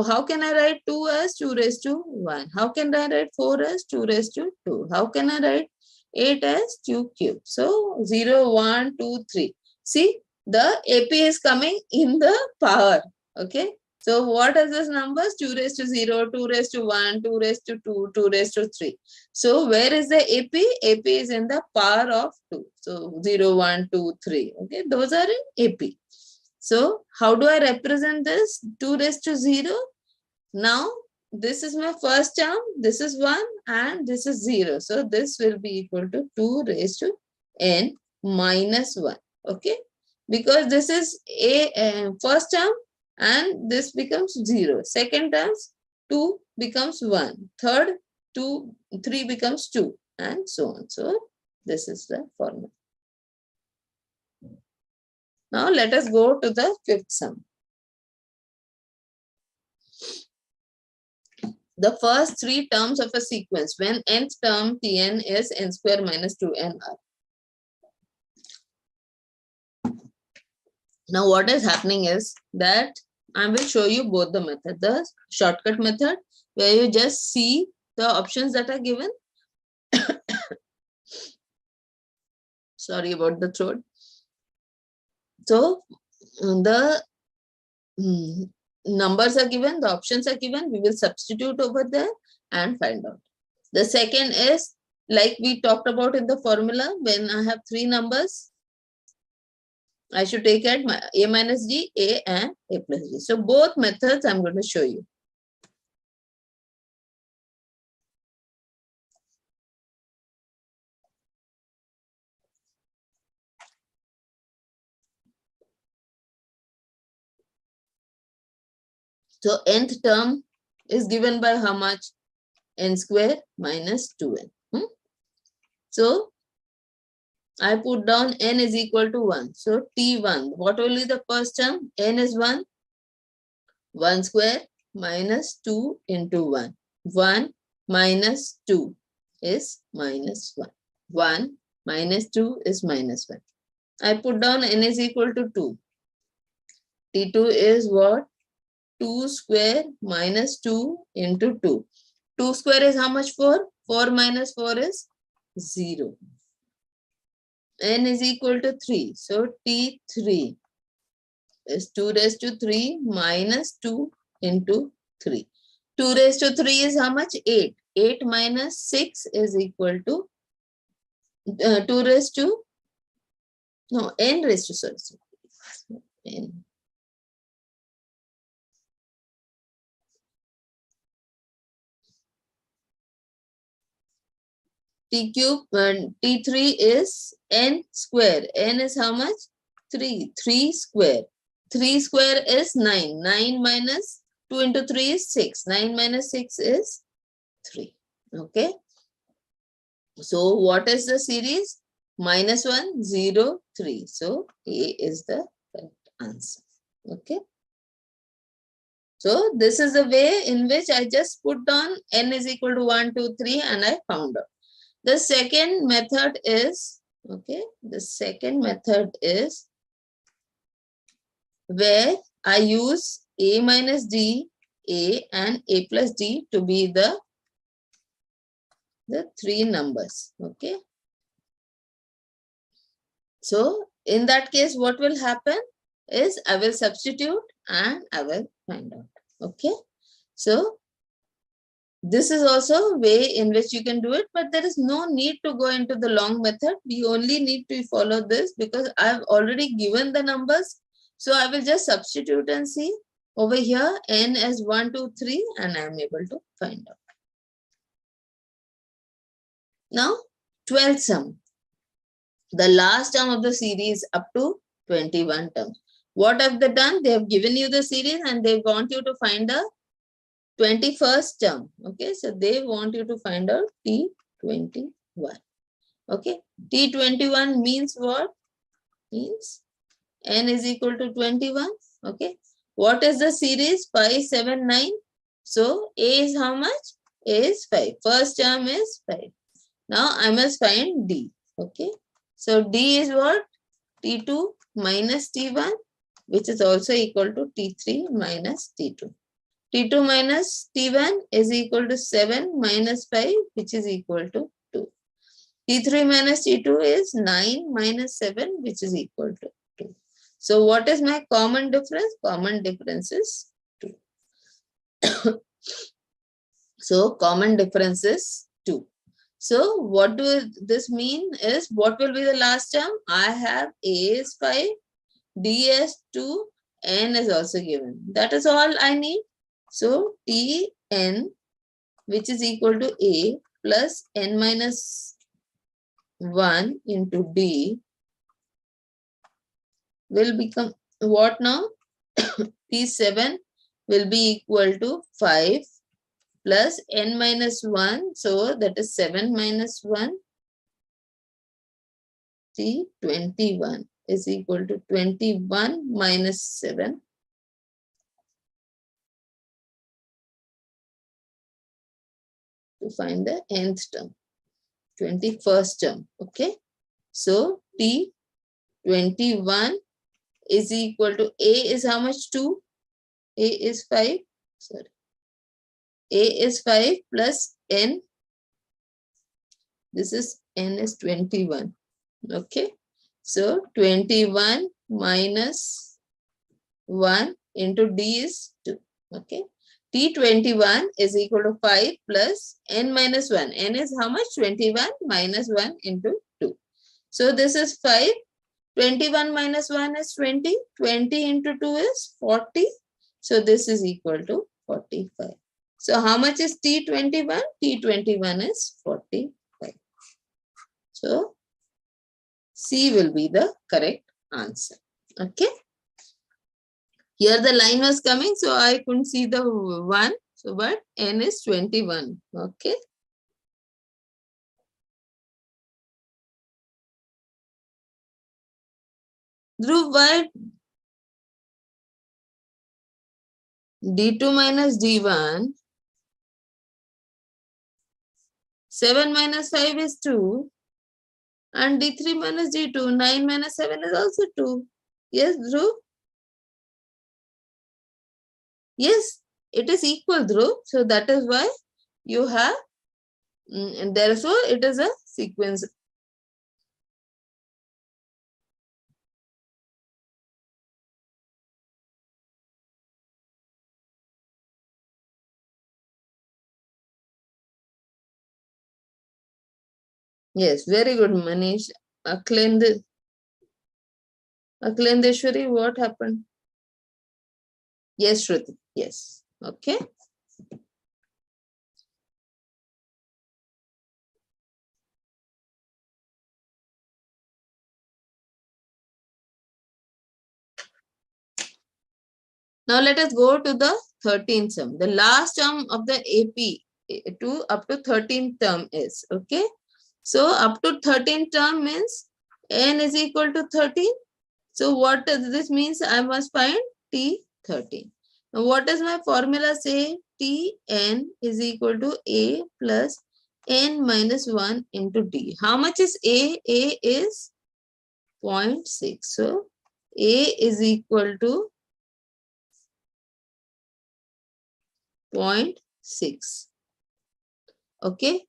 how can I write 2 as 2 raised to 1? How can I write 4 as 2 raised to 2? How can I write 8 as 2 cubed? So 0, 1, 2, 3. See, the AP is coming in the power. Okay. So what is this numbers? 2 raised to 0, 2 raised to 1, 2 raised to 2, 2 raised to 3. So where is the AP? AP is in the power of 2. So 0, 1, 2, 3. Okay, those are in AP. So how do I represent this? 2 raised to 0. Now this is my first term. This is 1 and this is 0. So this will be equal to 2 raised to n minus 1. Okay, because this is a first term, and this becomes 0. Second terms, 2 becomes 1. Third, 2, 3 becomes 2, and so on. So this is the formula. Now let us go to the fifth sum. The first 3 terms of a sequence when nth term Tn is n square minus 2nr. Now what is happening is that I will show you both the method. The shortcut method, where you just see the options that are given. Sorry about the throat. So the numbers are given, the options are given. We will substitute over there and find out. The second is like we talked about in the formula. When I have 3 numbers, I should take at a minus d, a and a plus d. So both methods I'm going to show you. So nth term is given by how much? N square minus 2n. So I put down n is equal to 1. So T1, what will be the first term? N is 1. 1 square minus 2 into 1. 1 minus 2 is minus 1. 1 minus 2 is minus 1. I put down n is equal to 2. T2 is what? 2 square minus 2 into 2. 2 square is how much? 4. 4 minus 4 is 0. N is equal to 3. So T3 is 2 raised to 3 minus 2 into 3. 2 raised to 3 is how much? 8. 8 minus 6 is equal to 2 raised to, no, n raised to, sorry, n. T cube and T3 is n square. N is how much? 3. 3 square. 3 square is 9. 9 minus 2 into 3 is 6. 9 minus 6 is 3. Okay. So what is the series? Minus 1, 0, 3. So A is the correct answer. Okay. So this is the way in which I just put down n is equal to 1, 2, 3 and I found out. The second method is, okay, the second method is where I use A minus D, A and A plus D to be the three numbers, okay. So in that case, what will happen is I will substitute and I will find out, okay. So this is also a way in which you can do it, but there is no need to go into the long method. We only need to follow this because I've already given the numbers. So I will just substitute and see over here n as 1, 2, 3 and I am able to find out. Now 12th sum. The last term of the series up to 21 terms. What have they done? They have given you the series and they want you to find the 21st term. Okay, so they want you to find out T21. Okay, T21 means what? Means n is equal to 21. Okay, what is the series? 5, 7, 9. So A is how much? A is 5. First term is 5. Now I must find D. Okay, so D is what? T2 minus T1, which is also equal to T3 minus T2. T2 minus T1 is equal to 7 minus 5, which is equal to 2. T3 minus T2 is 9 minus 7, which is equal to 2. So what is my common difference? Common difference is 2. So common difference is 2. So what do this mean is, what will be the last term? I have A is 5, D is 2, N is also given. That is all I need. So Tn, which is equal to A plus n minus 1 into D will become what now? T7 will be equal to 5 plus n minus 1. So that is 7 minus 1. T21 is equal to 21 minus 7. To find the nth term, 21st term. Okay, so T21 is equal to A is how much? 2. A is 5. Sorry, A is 5 plus n. This is n is 21. Okay, so 21 minus 1 into D is 2. Okay, T21 is equal to 5 plus n minus 1. N is how much? 21 minus 1 into 2. So this is 5. 21 minus 1 is 20. 20 into 2 is 40. So this is equal to 45. So how much is T21? T21 is 45. So C will be the correct answer. Okay. Here the line was coming, so I couldn't see the 1. So, but n is 21. Okay. Dhruv, why d2 minus d1, 7 minus 5 is 2, and d3 minus d2, 9 minus 7 is also 2. Yes, Dhruv? Yes, it is equal, Dhruv. So that is why you have, and therefore it is a sequence. Yes, very good, Manish. Akhlendeshwari, what happened? Yes, Shruti. Yes. Okay. Now let us go to the 13th term. The last term of the AP to up to 13th term is, okay. So up to 13th term means n is equal to 13. So what does this means? I must find T13. Now what does my formula say? Tn is equal to A plus n minus 1 into D. How much is A? A is 0.6. So A is equal to 0.6. Okay.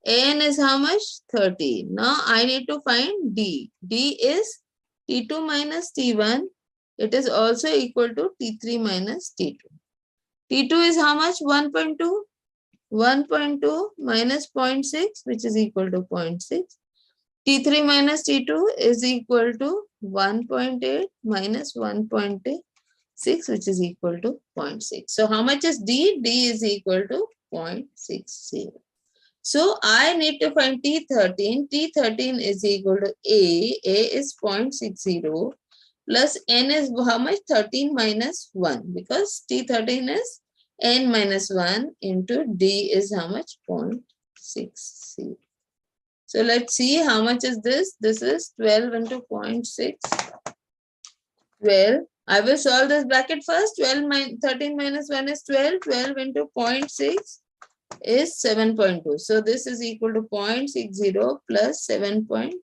N is how much? 30. Now I need to find D. D is T2 minus T1. It is also equal to T3 minus T2. T2 is how much? 1.2. 1.2 minus 0.6, which is equal to 0.6. T3 minus T2 is equal to 1.8 minus 1.6, which is equal to 0.6. So how much is D? D is equal to 0.60. So I need to find T13. T13 is equal to A. A is 0.60 plus N is how much? 13 minus 1, because T13 is N minus 1 into D is how much? 0.60. So let's see how much is this. This is 12 into 0.6. 12. I will solve this bracket first. 13 minus 1 is 12. 12 into 0.6 is 7.2. So this is equal to 0.60 plus 7.20.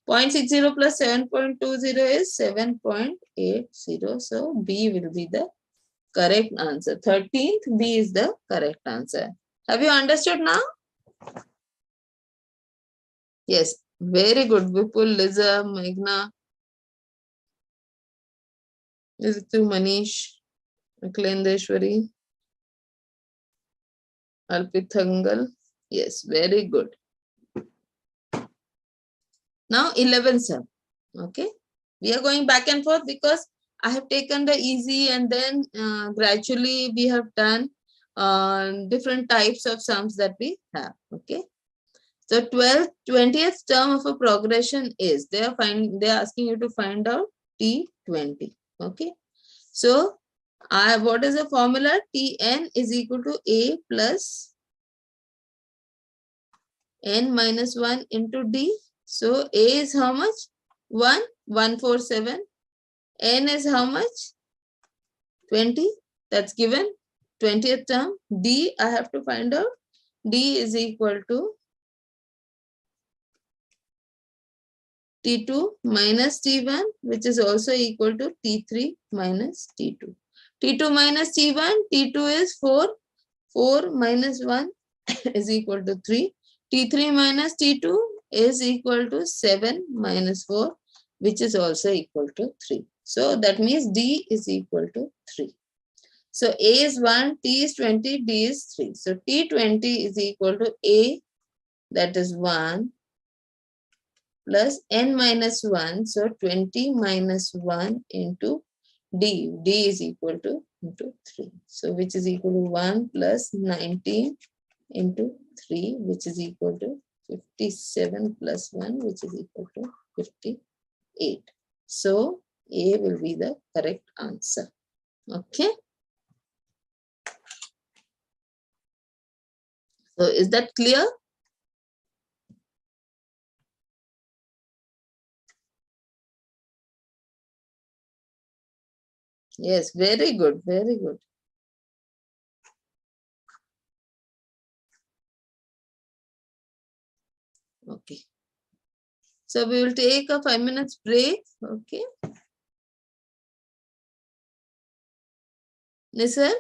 0.60 plus 7.20 is 7.80. So B will be the correct answer. 13th B is the correct answer. Have you understood now? Yes. Very good. Vipul, Liza, Meghna, Ritu, Manish, Akhlendeshwari, Alpithangal. Yes, very good. Now 11th sum. Okay. We are going back and forth because I have taken the easy and then gradually we have done different types of sums that we have. Okay. So 20th term of a progression is, they are asking you to find out T20. Okay. So what is the formula? Tn is equal to A plus n minus 1 into D. So A is how much? 147. N is how much? 20. That's given. 20th term. D I have to find out. D is equal to T2 minus T1, which is also equal to T3 minus T2. T2 minus T1, T2 is 4. 4 minus 1 is equal to 3. T3 minus T2 is equal to 7 minus 4, which is also equal to 3. So that means D is equal to 3. So A is 1, T is 20, D is 3. So T20 is equal to A, that is 1, plus N minus 1. So 20 minus 1 into D. D is equal to into 3. So which is equal to 1 plus 19 into 3, which is equal to 57 plus 1, which is equal to 58. So A will be the correct answer. Okay. So is that clear? Yes, very good, very good. Okay. So we will take a 5 minutes break. Okay. Listen.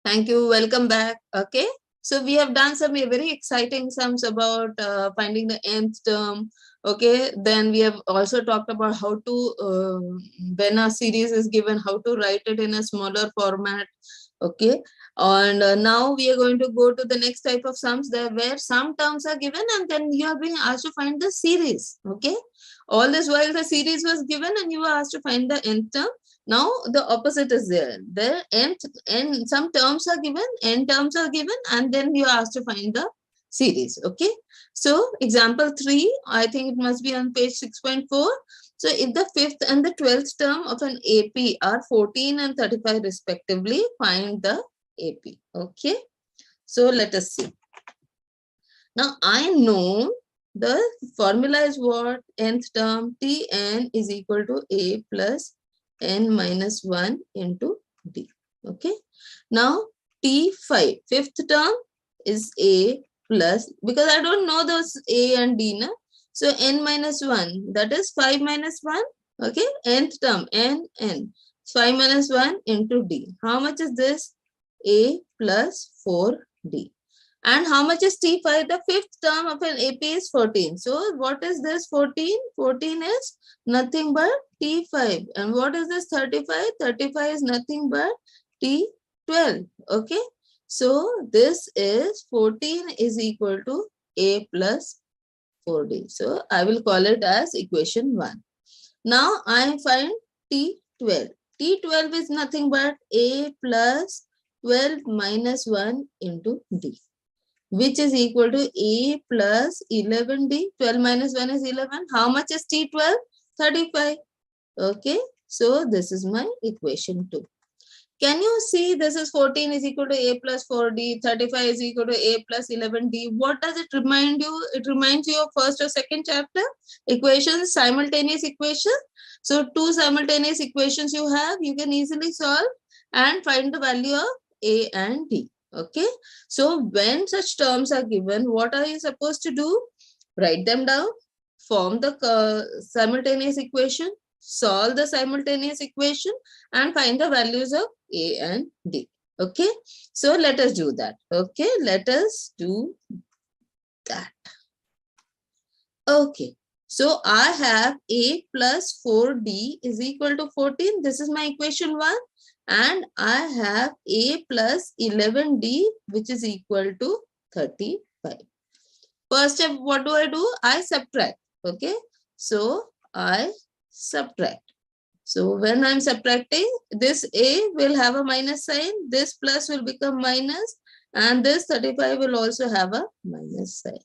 Thank you. Welcome back. Okay. So we have done some very exciting sums about finding the nth term. Okay. Then we have also talked about how to, when a series is given, how to write it in a smaller format. Okay. And now we are going to go to the next type of sums there where some terms are given and then you are being asked to find the series. Okay. All this while the series was given and you were asked to find the nth term. Now the opposite is there. The nth and some terms are given, n terms are given, and then you are asked to find the series. Okay. So example 3, I think it must be on page 6.4. So if the fifth and the 12th term of an AP are 14 and 35 respectively, find the AP. Okay. So let us see. Now I know the formula is what? Nth term Tn is equal to A plus n minus 1 into D. Okay. Now T5, fifth term is A plus, because I don't know those A and D. Na? So n minus 1, that is 5 minus 1. Okay. Nth term, n. 5 minus 1 into D. How much is this? A plus 4D. And how much is T5? The fifth term of an AP is 14. So what is this 14? 14 is nothing but T5. And what is this 35? 35 is nothing but T12. Okay. So this is 14 is equal to A plus 4D. So I will call it as equation 1. Now I find T12. T12 is nothing but A plus 12 minus 1 into D, which is equal to A plus 11D. 12 minus 1 is 11. How much is T12? 35. Okay. So this is my equation 2. Can you see this is 14 is equal to A plus 4D, 35 is equal to A plus 11D. What does it remind you? It reminds you of first or second chapter equations, simultaneous equations. So two simultaneous equations you have, you can easily solve and find the value of A and D. Okay. So when such terms are given, what are you supposed to do? Write them down, form the simultaneous equation, solve the simultaneous equation and find the values of A and D. Okay. So let us do that. Okay. Let us do that. Okay. So I have A plus 4D is equal to 14. This is my equation 1. And I have A plus 11D, which is equal to 35. First step, what do? I subtract. Okay. So I subtract. So when I'm subtracting, this A will have a minus sign, this plus will become minus, and this 35 will also have a minus sign.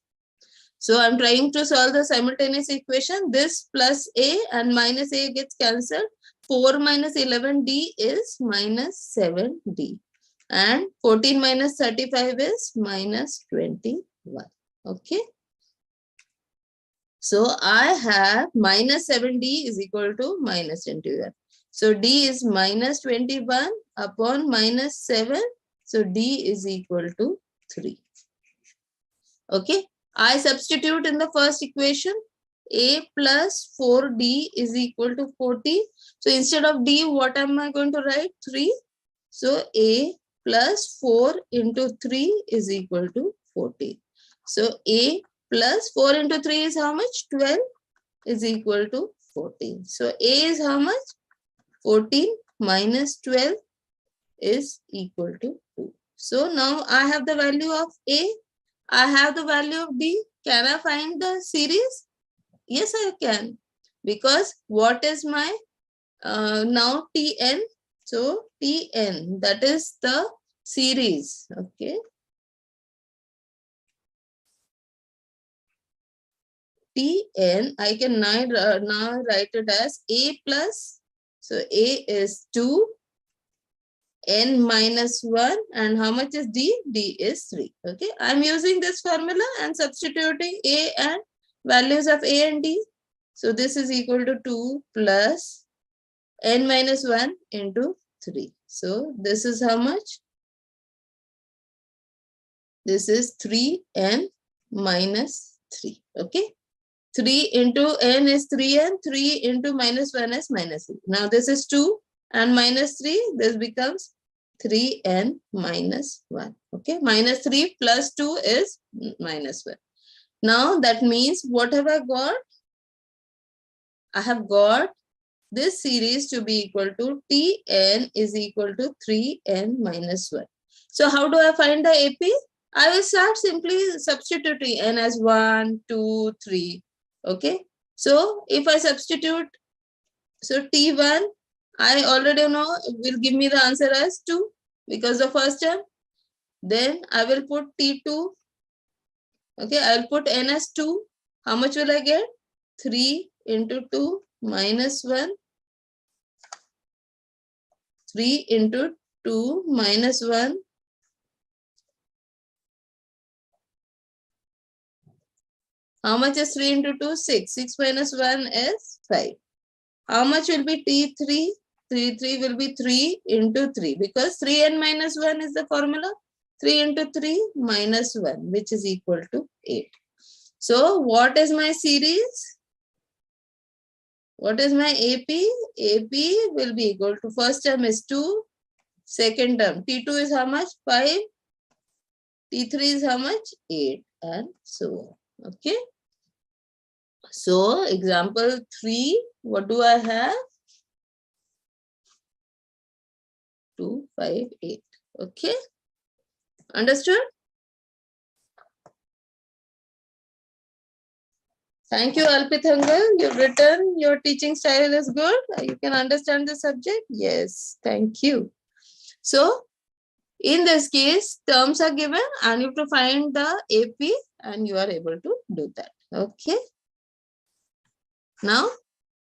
So I'm trying to solve the simultaneous equation. This plus A and minus A gets cancelled. 4 minus 11D is minus 7D. And 14 minus 35 is minus 21. Okay. So I have minus 7D is equal to minus 21. So D is minus 21 upon minus 7. So D is equal to 3. Okay. I substitute in the first equation. A plus 4D is equal to 40. So instead of D, what am I going to write? 3. So A plus 4 into 3 is equal to 40. So A plus 4 into 3 is how much? 12 is equal to 14. So A is how much? 14 minus 12 is equal to 2. So now I have the value of A. I have the value of D. Can I find the series? Yes, I can. Because what is my now Tn? So Tn, that is the series. Okay. Tn, I can now write it as A plus. So A is 2. N minus 1, and how much is D? D is 3. Okay. I'm using this formula and substituting A and values of A and D. So this is equal to 2 plus N minus 1 into 3. So this is how much? This is 3N minus 3. Okay. 3 into N is 3N. 3 into minus 1 is minus 3. Now this is 2 and minus 3. This becomes 3n minus 1. Okay, minus 3 plus 2 is minus 1. Now that means what have I got? I have got this series to be equal to Tn is equal to 3n minus 1. So how do I find the AP? I will start simply substituting n as 1, 2, 3. Okay. So if I substitute, so T1, I already know will give me the answer as 2 because the first term. Then I will put T2. Okay, I will put n as 2. How much will I get? 3 into 2 minus 1. 3 into 2 minus 1. How much is 3 into 2? 6. 6 minus 1 is 5. How much will be T3? T3 will be 3 into 3 because 3n minus 1 is the formula. 3 into 3 minus 1, which is equal to 8. So what is my series? What is my AP? AP will be equal to first term is 2. Second term T2 is how much? 5. T3 is how much? 8 and so on. Okay. So example 3, what do I have? 2, 5, 8. Okay. Understood? Thank you, Alpit Hangal. You've written your teaching style is good. You can understand the subject. Yes, thank you. So in this case, terms are given and you have to find the AP and you are able to do that. Okay. Now,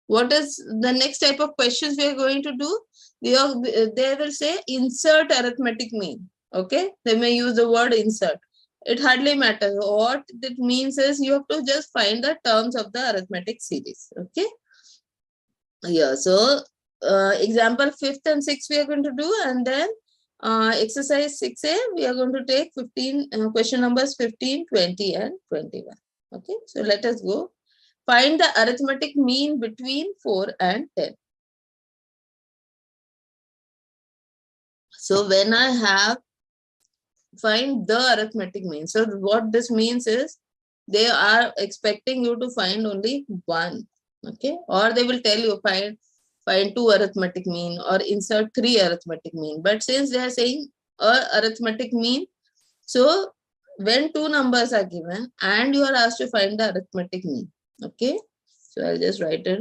what is the next type of questions we are going to do? They will say insert arithmetic mean. Okay. They may use the word insert. It hardly matters. What it means is you have to just find the terms of the arithmetic series. Okay. Yeah. So example 5th and 6th we are going to do, and then exercise 6A we are going to take 15 question numbers 15, 20 and 21. Okay. So let us go. Find the arithmetic mean between 4 and 10. So when I have find the arithmetic mean. So what this means is they are expecting you to find only one. Okay. Or they will tell you find 2 arithmetic mean or insert 3 arithmetic mean. But since they are saying arithmetic mean, so when 2 numbers are given and you are asked to find the arithmetic mean. Okay. So I'll just write it.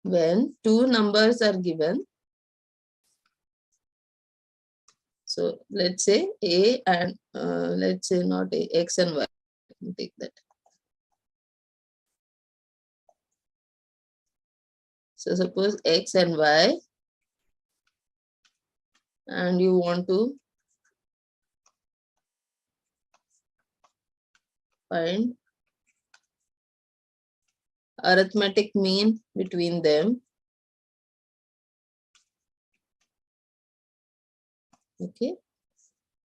When 2 numbers are given, so let's say A and let's say not A, X and Y. Take that. So suppose X and Y, and you want to find arithmetic mean between them. Okay.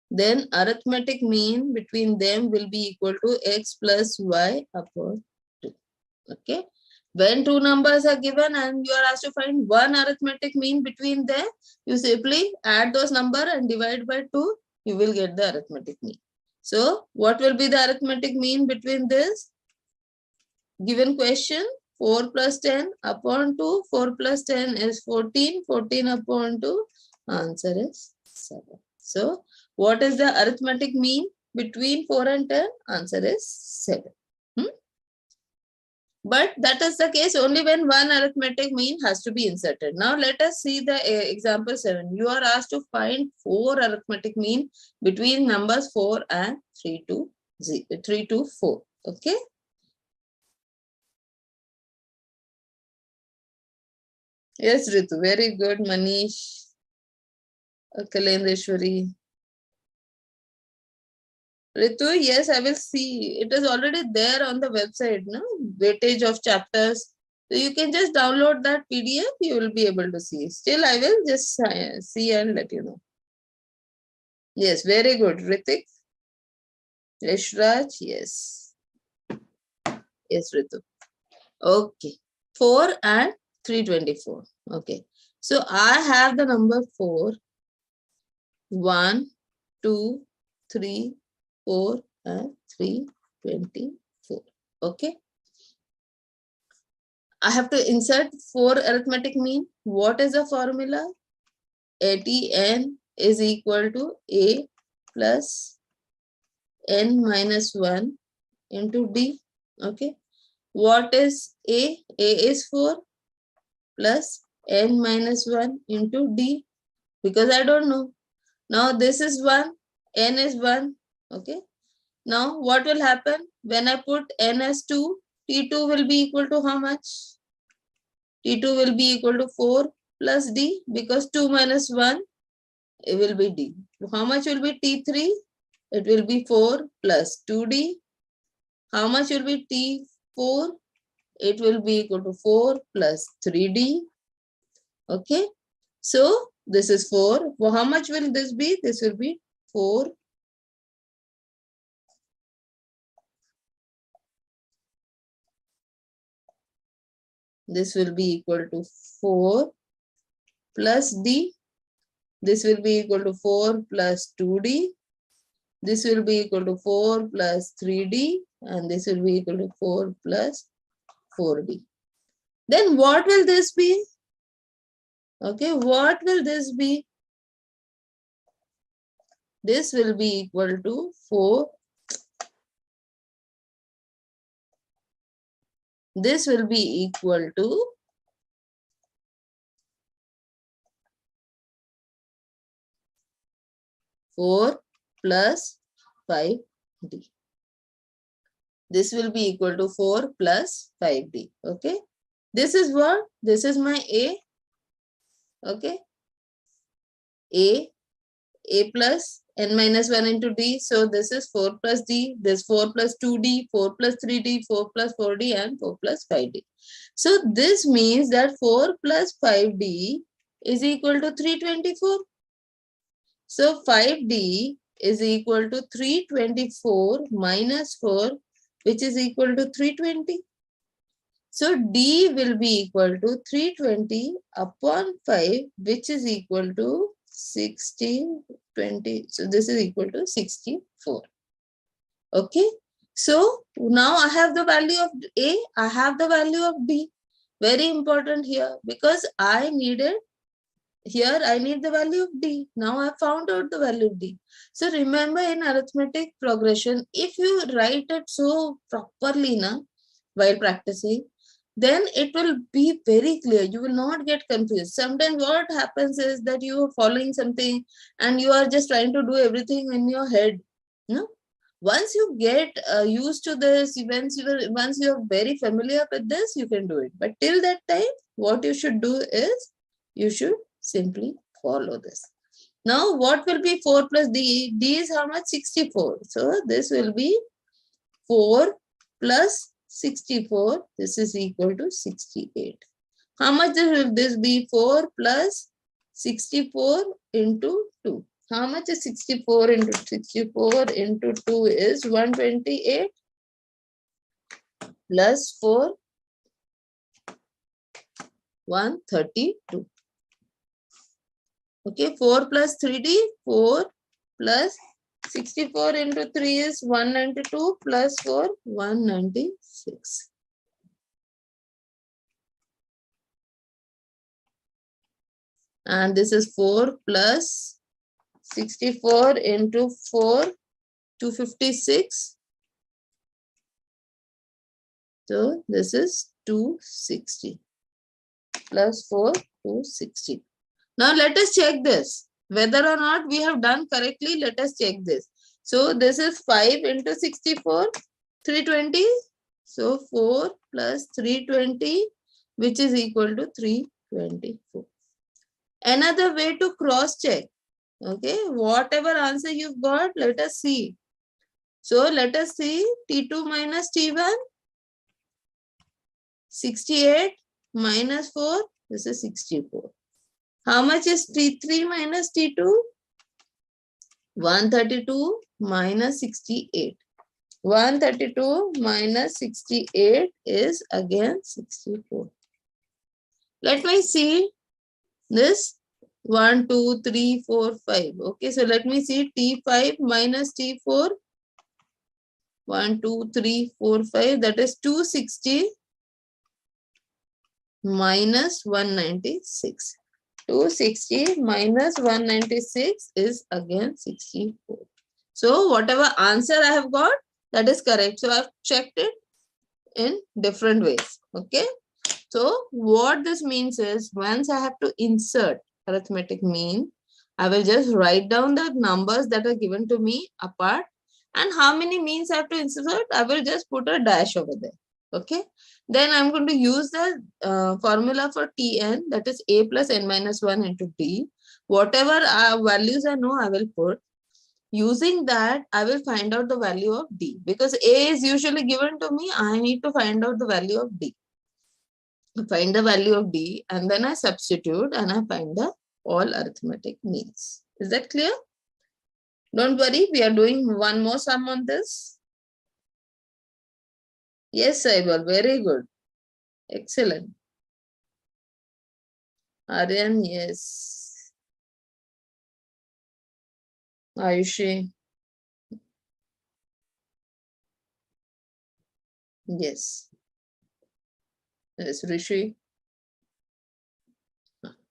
Then arithmetic mean between them will be equal to X plus Y upon 2. Okay. When 2 numbers are given and you are asked to find one arithmetic mean between them, you simply add those numbers and divide by 2, you will get the arithmetic mean. So what will be the arithmetic mean between this? Given question, 4 plus 10 upon 2, 4 plus 10 is 14, 14 upon 2, answer is 7. So what is the arithmetic mean between 4 and 10? Answer is 7. But that is the case only when one arithmetic mean has to be inserted. Now let us see the example 7. You are asked to find 4 arithmetic mean between numbers 4 and 3 to 4. Okay. Yes, Ritu, very good. Manish, Kalendeshwari. Ritu, yes, I will see. It is already there on the website, no? Weightage of chapters. So you can just download that PDF, you will be able to see. Still, I will just see and let you know. Yes, very good. Ritik, Rishraj, yes. Yes, Ritu. Okay. 4 and 324. Okay. So I have the number 4, 1, 2, 3, 4, and 324. Okay. I have to insert 4 arithmetic mean. What is the formula? ATN is equal to A plus N minus 1 into D. Okay. What is A? A is 4 plus N minus 1 into D, because I don't know. Now this is 1, N is 1. Okay. Now what will happen when I put N as 2? T2 will be equal to how much? T2 will be equal to 4 plus D, because 2 minus 1, it will be D. How much will be T3? It will be 4 plus 2D. How much will be T4? It will be equal to 4 plus 3D. Okay. So this is 4. Well, how much will this be? This will be 4. This will be equal to 4 plus D. This will be equal to 4 plus 2D. This will be equal to 4 plus 3D. And this will be equal to 4 plus 4D. Then what will this be? Okay, what will this be? This will be equal to 4. This will be equal to 4 plus 5D. This will be equal to 4 plus 5D. Okay. This is what? This is my A. Okay. A plus N minus 1 into D. So this is 4 plus D. This 4 plus 2D, 4 plus 3D, 4 plus 4D, and 4 plus 5D. So this means that 4 plus 5D is equal to 324. So 5D is equal to 324 minus 4, which is equal to 320. So D will be equal to 320 upon 5, which is equal to 20. So this is equal to 64. Okay. So now I have the value of A, I have the value of D. Very important here, because I needed, here I need the value of D. Now I found out the value of D. So remember, in arithmetic progression, if you write it so properly while practicing, then it will be very clear. You will not get confused. Sometimes what happens is that you are following something and you are just trying to do everything in your head. No? Once you get used to this, once you are very familiar with this, you can do it. But till that time, what you should do is, you should simply follow this. Now, what will be 4 plus D? D is how much? 64. So this will be 4 plus 64. This is equal to 68. How much will this be? 4 plus 64 into 2. How much is 64 into 64 into 2 is 128 plus 4, 132. Okay, 4 plus 3D, 4 plus 64 into 3 is 192 plus 4, 196. And this is 4 plus 64 into 4, 256. So this is 260 plus 4, 260. Now let us check this. Whether or not we have done correctly, let us check this. So this is 5 into 64, 320. So 4 plus 320, which is equal to 324. Another way to cross check. Okay, whatever answer you've got, let us see. So let us see T2 minus T1. 68 minus 4, this is 64. How much is T3 minus T2? 132 minus 68. 132 minus 68 is again 64. Let me see This 1, 2, 3, 4, 5. Okay, so let me see T5 minus T4. 1, 2, 3, 4, 5. That is 260 minus 196. 260 minus 196 is again 64. So whatever answer I have got, that is correct. So I have checked it in different ways. Okay. So what this means is once I have to insert arithmetic mean, I will just write down the numbers that are given to me apart, and how many means I have to insert, I will just put a dash over there. Okay. Then I'm going to use the formula for Tn, that is a plus n minus 1 into d. Whatever values I know, I will put. Using that, I will find out the value of d. Because a is usually given to me, I need to find out the value of d. Find the value of d, and then I substitute and I find the all arithmetic means. Is that clear? Don't worry, we are doing one more sum on this. Yes, Saibal, very good. Excellent. Aryan, yes. Ayushi. Yes. Yes, Rishi.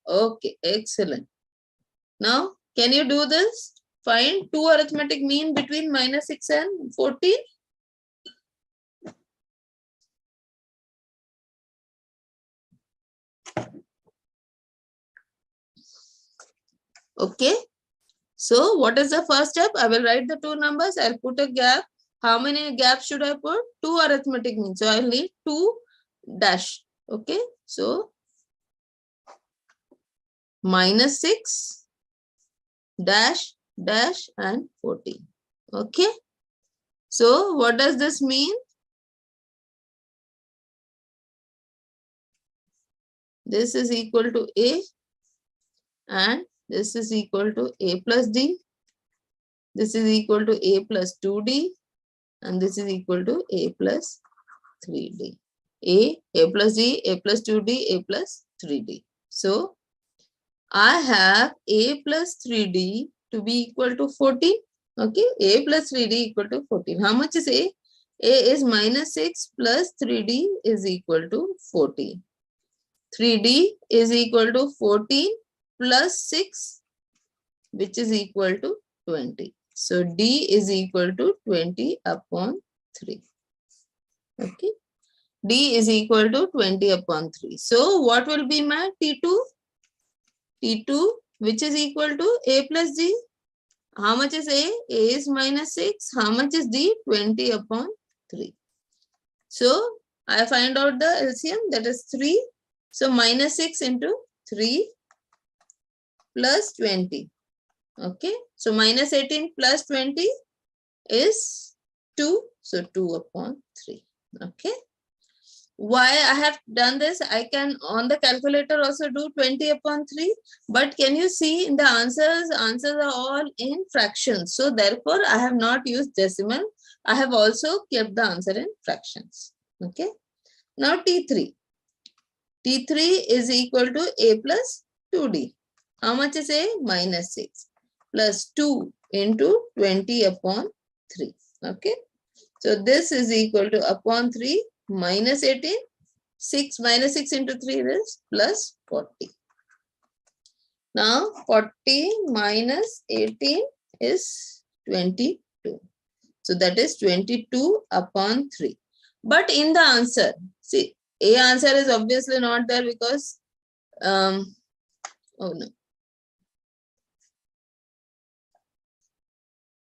Okay, excellent. Now, can you do this? Find two arithmetic mean between minus 6 and 14. Okay. So, what is the first step? I will write the two numbers. I'll put a gap. How many gaps should I put? Two arithmetic means. So, I'll need 2 dash. Okay. So, minus 6 dash dash and 14. Okay. So, what does this mean? This is equal to A and this is equal to A plus D. This is equal to A plus 2D and this is equal to A plus 3D. A plus D, A plus 2D, A plus 3D. So, I have A plus 3D to be equal to 14. Okay, A plus 3D equal to 14. How much is A? A is minus 6 plus 3D is equal to 14. 3D is equal to 14 plus 6, which is equal to 20. So, D is equal to 20 upon 3. Okay. D is equal to 20 upon 3. So, what will be my T2? T2, which is equal to A plus D. How much is A? A is minus 6. How much is D? 20 upon 3. So, I find out the LCM, that is 3. So, minus 6 into 3 plus 20. Okay. So, minus 18 plus 20 is 2. So, 2 upon 3. Okay. Why I have done this? I can on the calculator also do 20 upon 3. But can you see in the answers are all in fractions. So, therefore, I have not used decimal. I have also kept the answer in fractions. Okay. Now, T3. T3 is equal to A plus 2D. How much is A? Minus 6 plus 2 into 20 upon 3. Okay. So, this is equal to upon 3 minus 18. 6 minus 6 into 3 is plus 40. Now, 40 minus 18 is 22. So, that is 22 upon 3. But in the answer, see, A answer is obviously not there because, oh no.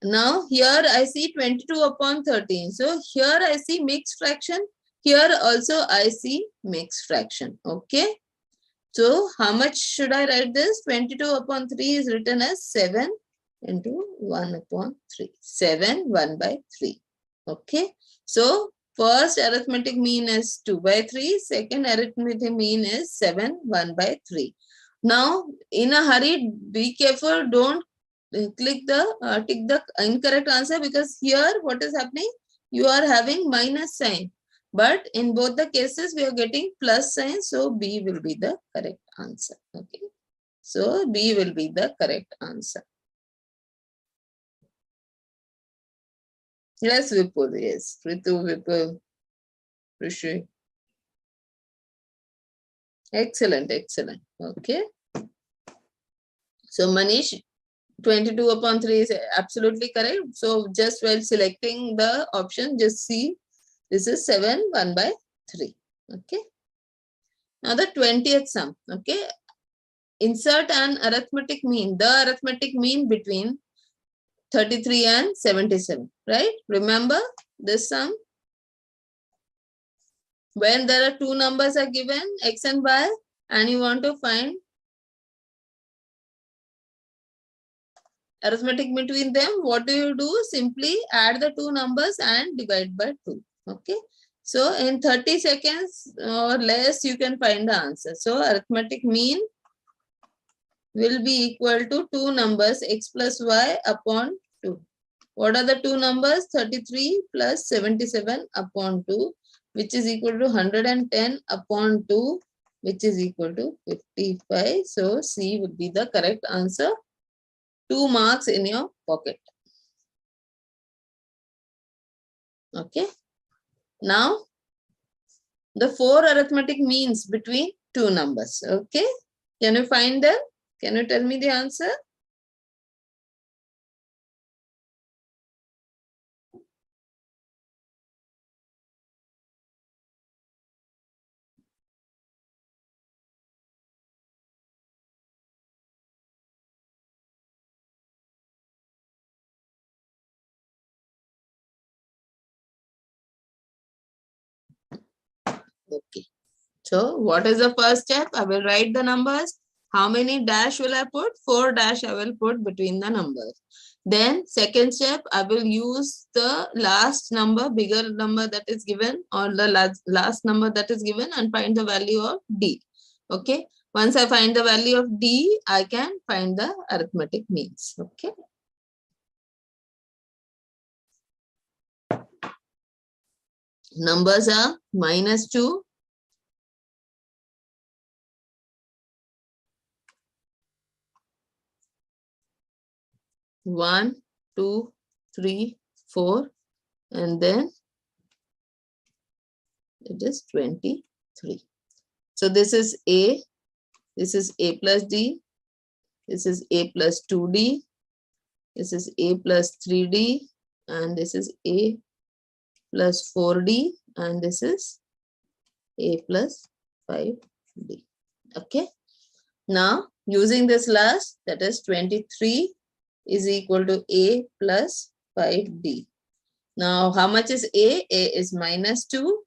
Now, here I see 22 upon 13. So, here I see mixed fraction. Here also I see mixed fraction. Okay. So, how much should I write this? 22 upon 3 is written as 7 into 1 upon 3. 7, 1 by 3. Okay. So, first arithmetic mean is 2 by 3. Second arithmetic mean is 7, 1 by 3. Now, in a hurry, be careful. Don't tick the incorrect answer, because here what is happening? You are having minus sign. But in both the cases, we are getting plus sign. So, B will be the correct answer. Okay. So B will be the correct answer. Yes, Vipul. Yes. Ritu, Vipul, Rishi. Excellent, excellent. Okay. So Manish, 22 upon 3 is absolutely correct. So just while selecting the option, just see this is 7, 1 by 3. Okay. Now the 20th sum. Okay. Insert an arithmetic mean. The arithmetic mean between 33 and 77. Right? Remember this sum? When there are two numbers are given, x and y, and you want to find arithmetic between them, what do? Simply add the two numbers and divide by 2. Okay. So in 30 seconds or less, you can find the answer. So arithmetic mean will be equal to two numbers x plus y upon 2. What are the two numbers? 33 plus 77 upon 2, which is equal to 110 upon 2, which is equal to 55. So C would be the correct answer. 2 marks in your pocket. Okay. Now, the 4 arithmetic means between two numbers. Okay. Can you find them? Can you tell me the answer? Okay. So what is the first step? I will write the numbers. How many dash will I put? 4 dash I will put between the numbers. Then second step, I will use the last number, bigger number that is given, or the last number that is given, and find the value of D. Okay. Once I find the value of D, I can find the arithmetic means. Okay. Numbers are -2, 1, 2, 3, 4, and then it is 23. So this is A, this is A plus D, this is A plus 2D, this is A plus 3D, and this is A plus 4D, and this is A plus 5D. Okay. Now, using this last, that is 23 is equal to A plus 5D. Now, how much is A? A is -2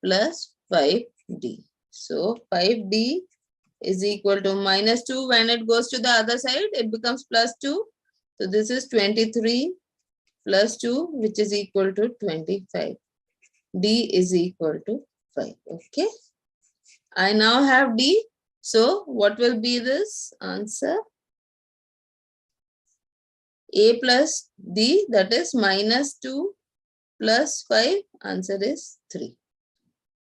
plus 5D. So, 5D is equal to -2. When it goes to the other side, it becomes +2. So, this is 23 plus 2, which is equal to 25. D is equal to 5. Okay. I now have D. So, what will be this answer? A plus D, that is -2 plus 5. Answer is 3.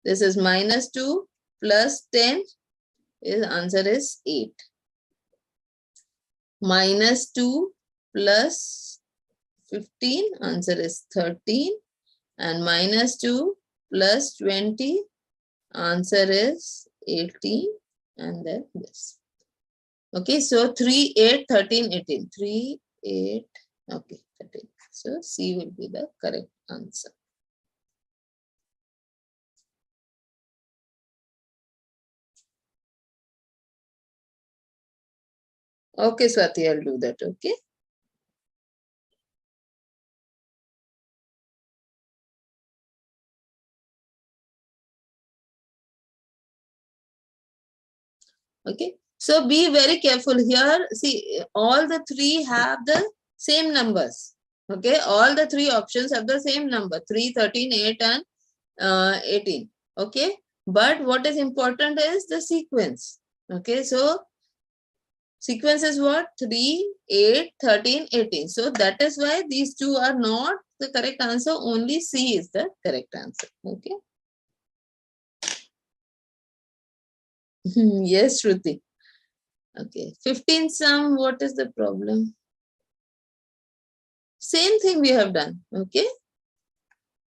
This is -2 plus 10. Answer is 8. -2 plus 15. Answer is 13. And -2 plus 20. Answer is 18. And then this. Okay, so 3, 8, 13, 18. 3, 8, okay, 13. So C will be the correct answer. Okay, Swati, I'll do that, okay? Okay, so be very careful here. See, all the three have the same numbers. Okay, all the three options have the same number, 3, 13, 8, and 18. Okay, but what is important is the sequence. Okay, so sequence is what? 3, 8, 13, 18. So that is why these two are not the correct answer. Only C is the correct answer. Okay. Yes, Shruti. Okay, 15 sum, what is the problem? Same thing we have done, okay?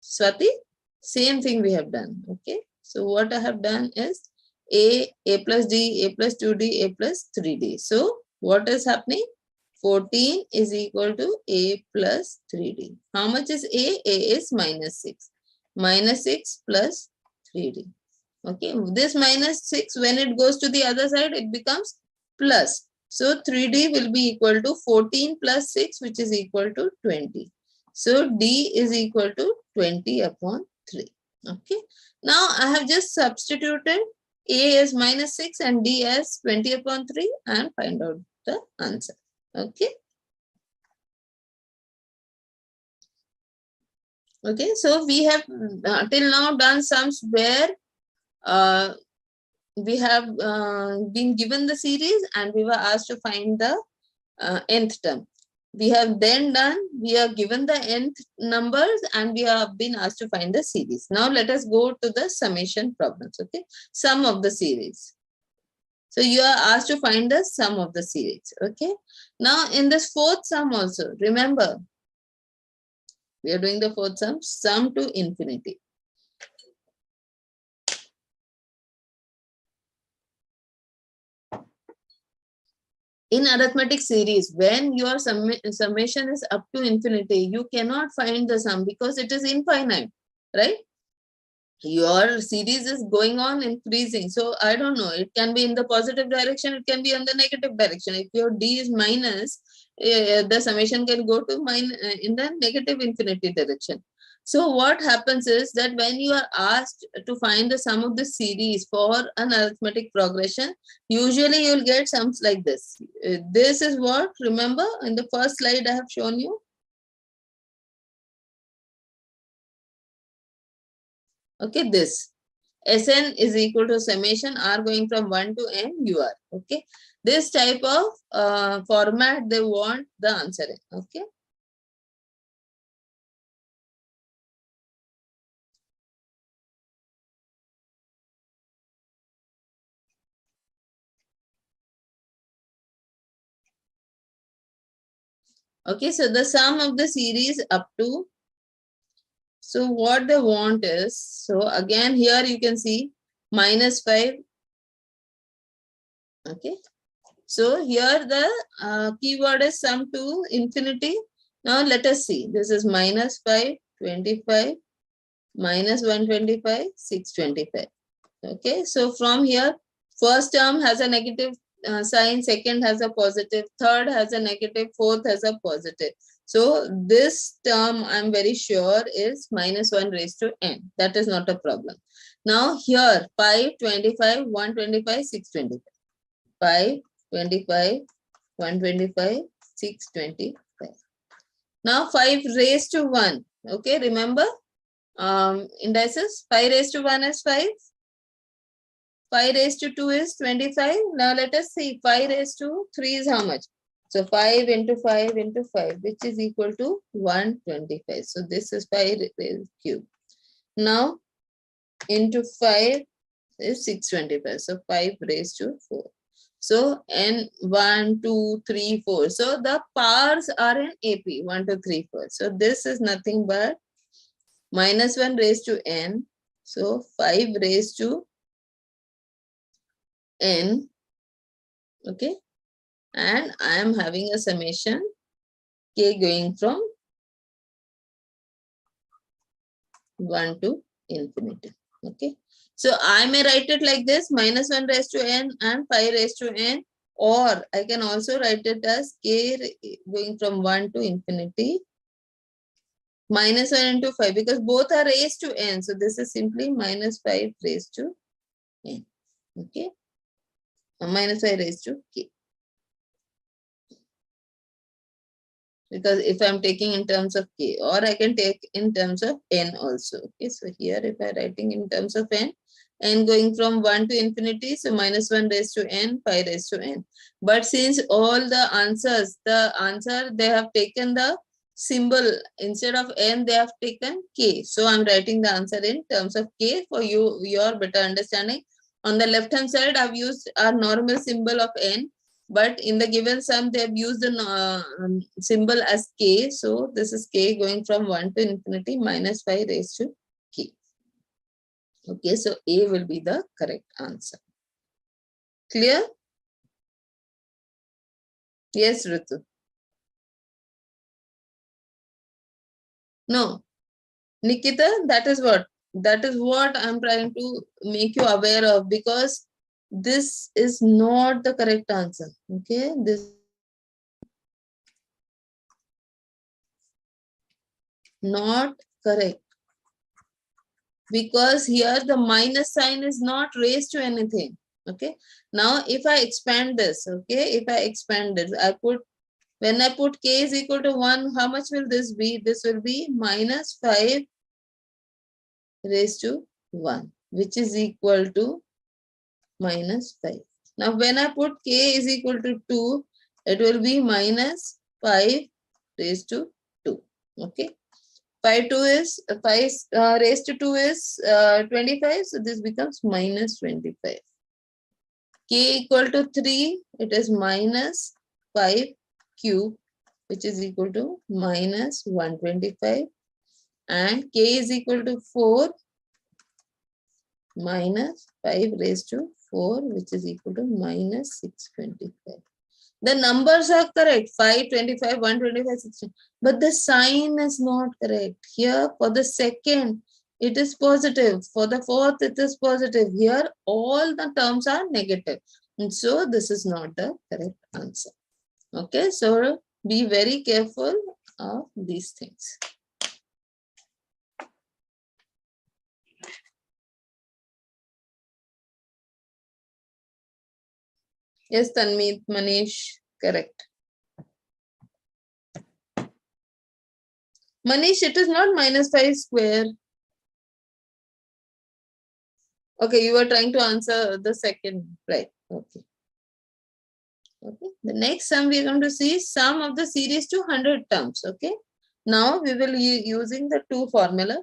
Swati, same thing we have done, okay? So what I have done is A plus D, A plus 2D, A plus 3D. So what is happening? 14 is equal to A plus 3D. How much is A? A is minus 6. Minus 6 plus 3D. Okay, this minus 6, when it goes to the other side, it becomes plus. So 3D will be equal to 14 plus 6, which is equal to 20. So D is equal to 20 upon 3. Okay. Now I have just substituted A as minus 6 and D as 20 upon 3 and find out the answer. Okay. Okay. So we have till now done sums where we have been given the series and we were asked to find the nth term. We have then done, we are given the nth numbers and we have been asked to find the series. Now let us go to the summation problems, okay? Sum of the series. So you are asked to find the sum of the series, okay? Now in this fourth sum also, remember, we are doing the fourth sum to infinity. In arithmetic series, when your summation is up to infinity, you cannot find the sum because it is infinite, right? Your series is going on increasing. So I don't know, it can be in the positive direction, it can be in the negative direction. If your D is minus, the summation can go to in the negative infinity direction. So what happens is that when you are asked to find the sum of the series for an arithmetic progression, usually you'll get sums like this. This is what, remember in the first slide I have shown you. Okay, this Sn is equal to summation r going from 1 to n ur. Okay, this type of format they want the answer in. Okay. Okay, so the sum of the series up to, so what they want is, so again here you can see minus 5. Okay, so here the keyword is sum to infinity. Now let us see, this is minus 5, 25, minus 125, 625. Okay, so from here, first term has a negative sign, second has a positive, third has a negative, fourth has a positive. So this term I'm very sure is minus 1 raised to n. That is not a problem. Now here 5, 25, 125, 625. 5, 25, 125, 625. Now 5 raised to 1. Okay, remember indices. 5 raised to 1 is 5. 5 raised to 2 is 25. Now let us see, 5 raised to 3 is how much? So 5 into 5 into 5, which is equal to 125. So this is 5 raised cube. Now into 5 is 625. So 5 raised to 4. So n 1, 2, 3, 4. So the powers are in AP 1, 2, 3, 4. So this is nothing but minus 1 raised to n. So 5 raised to n, okay, and I am having a summation k going from 1 to infinity. Okay, so I may write it like this, minus 1 raised to n and 5 raised to n, or I can also write it as k going from 1 to infinity minus 1 into 5, because both are raised to n. So this is simply minus 5 raised to n. Okay, minus 5 raised to k. Because if I'm taking in terms of k, or I can take in terms of n also. Okay, so here if I'm writing in terms of n going from 1 to infinity, so minus 1 raised to n, 5 raised to n. But since all the answers, the answer they have taken the symbol instead of n, they have taken k. So I'm writing the answer in terms of k for your better understanding. On the left hand side, I've used our normal symbol of n. But in the given sum, they have used the symbol as k. So this is k going from 1 to infinity minus 5 raised to k. Okay, so A will be the correct answer. Clear? Yes, Ritu. No. Nikita, that is what I'm trying to make you aware of, because this is not the correct answer. Okay, this not correct, because here the minus sign is not raised to anything. Okay, now if I expand this, okay, if I expand this, when I put k is equal to 1, how much will this be? This will be minus 5 raised to 1, which is equal to minus 5. Now when I put k is equal to 2, it will be minus 5 raised to 2. Okay. 5 raised to 2 is 25. So this becomes minus 25. K equal to 3, it is minus 5 cube, which is equal to minus 125. And k is equal to 4 minus 5 raised to 4, which is equal to minus 625. The numbers are correct, 5, 25, 125, 16. But the sign is not correct. Here for the second, it is positive. For the fourth, it is positive. Here, all the terms are negative. And so this is not the correct answer. Okay, so be very careful of these things. Yes, Tanmeet, Manish, correct. Manish, it is not minus 5 square. Okay, you were trying to answer the second, right? Okay. Okay. The next sum we are going to see sum of the series to 100 terms. Okay. Now we will be using the two formula.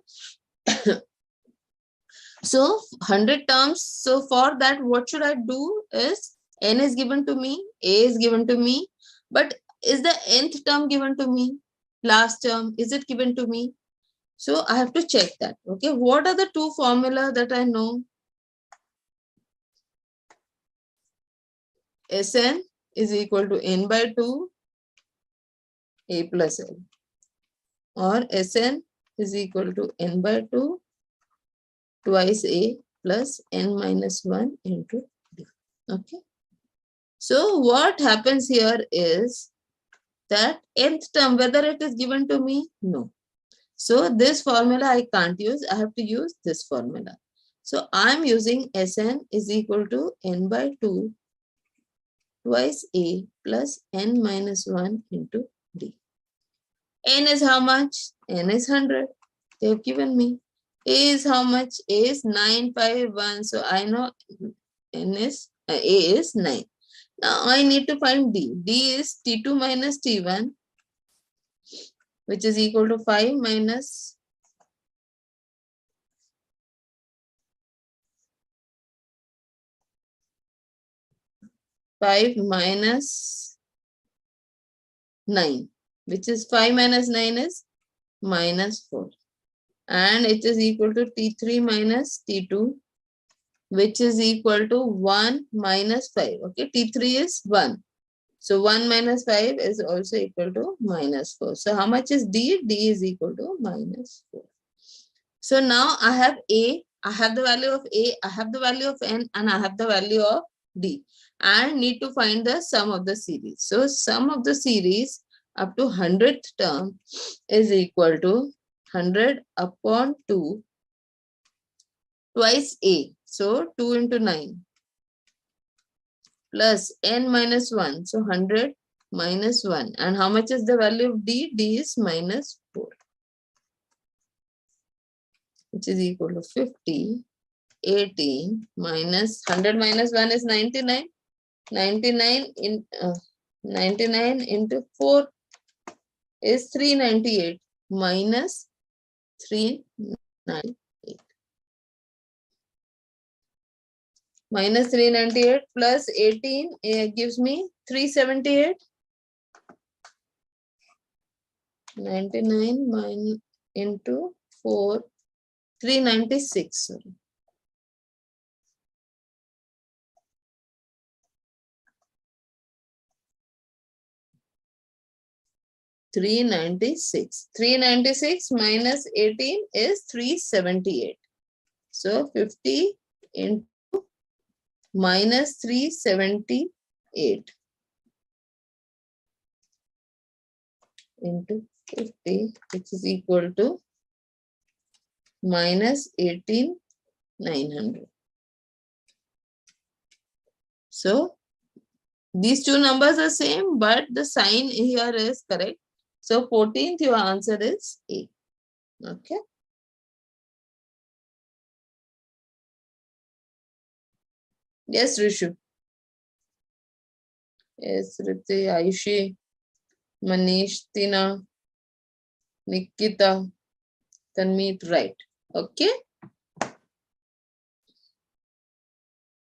So 100 terms. So for that, what should I do is n is given to me, a is given to me, but is the nth term given to me? Last term, is it given to me? So I have to check that. Okay. What are the two formula that I know? Sn is equal to n by 2 a plus l, or Sn is equal to n by 2 twice a plus n minus 1 into d. Okay. So what happens here is that nth term, whether it is given to me, no. So this formula I can't use. I have to use this formula. So I'm using Sn is equal to n by 2 twice a plus n minus 1 into d. N is how much? N is 100. They have given me. A is how much? A is 951. So I know A is 9. Now I need to find D. D is T2 minus T1, which is equal to 5 minus 5 minus 9, which is 5 minus 9 is minus 4. And it is equal to T3 minus T2, which is equal to 1 minus 5. Okay, T3 is 1. So 1 minus 5 is also equal to minus 4. So how much is D? D is equal to minus 4. So now I have A, I have the value of A, I have the value of N, and I have the value of D. And need to find the sum of the series. So sum of the series up to 100th term is equal to 100 upon 2 twice A. So 2 into 9 plus n minus 1. So 100 minus 1. And how much is the value of D? D is minus 4, which is equal to 50. 18 minus 100 minus 1 is 99. 99 into 4 is 398 minus 398. Minus 398 plus 18 gives me 378. 99 minus into 4. 396. Sorry. 396. 396 minus 18 is 378. So 50 into minus 378 into 50, which is equal to minus 18,900. So these two numbers are same, but the sign here is correct. So 14th, your answer is A. Okay. Yes, Rishu. Yes, Riti, Ayushi, Manish, Tina, Nikita, Tanmeet, right. Okay.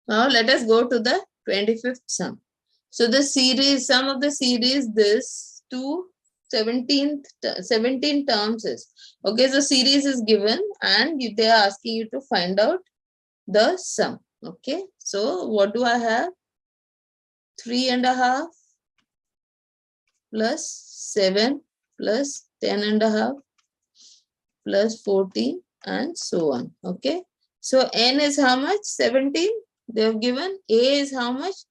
Now let us go to the 25th sum. So the series, sum of the series, this 17 terms is. Okay, so series is given and they are asking you to find out the sum. Okay, so what do I have? 3.5 plus 7 plus 10.5 plus 14 and so on. Okay, so n is how much? 17. They have given. A is how much?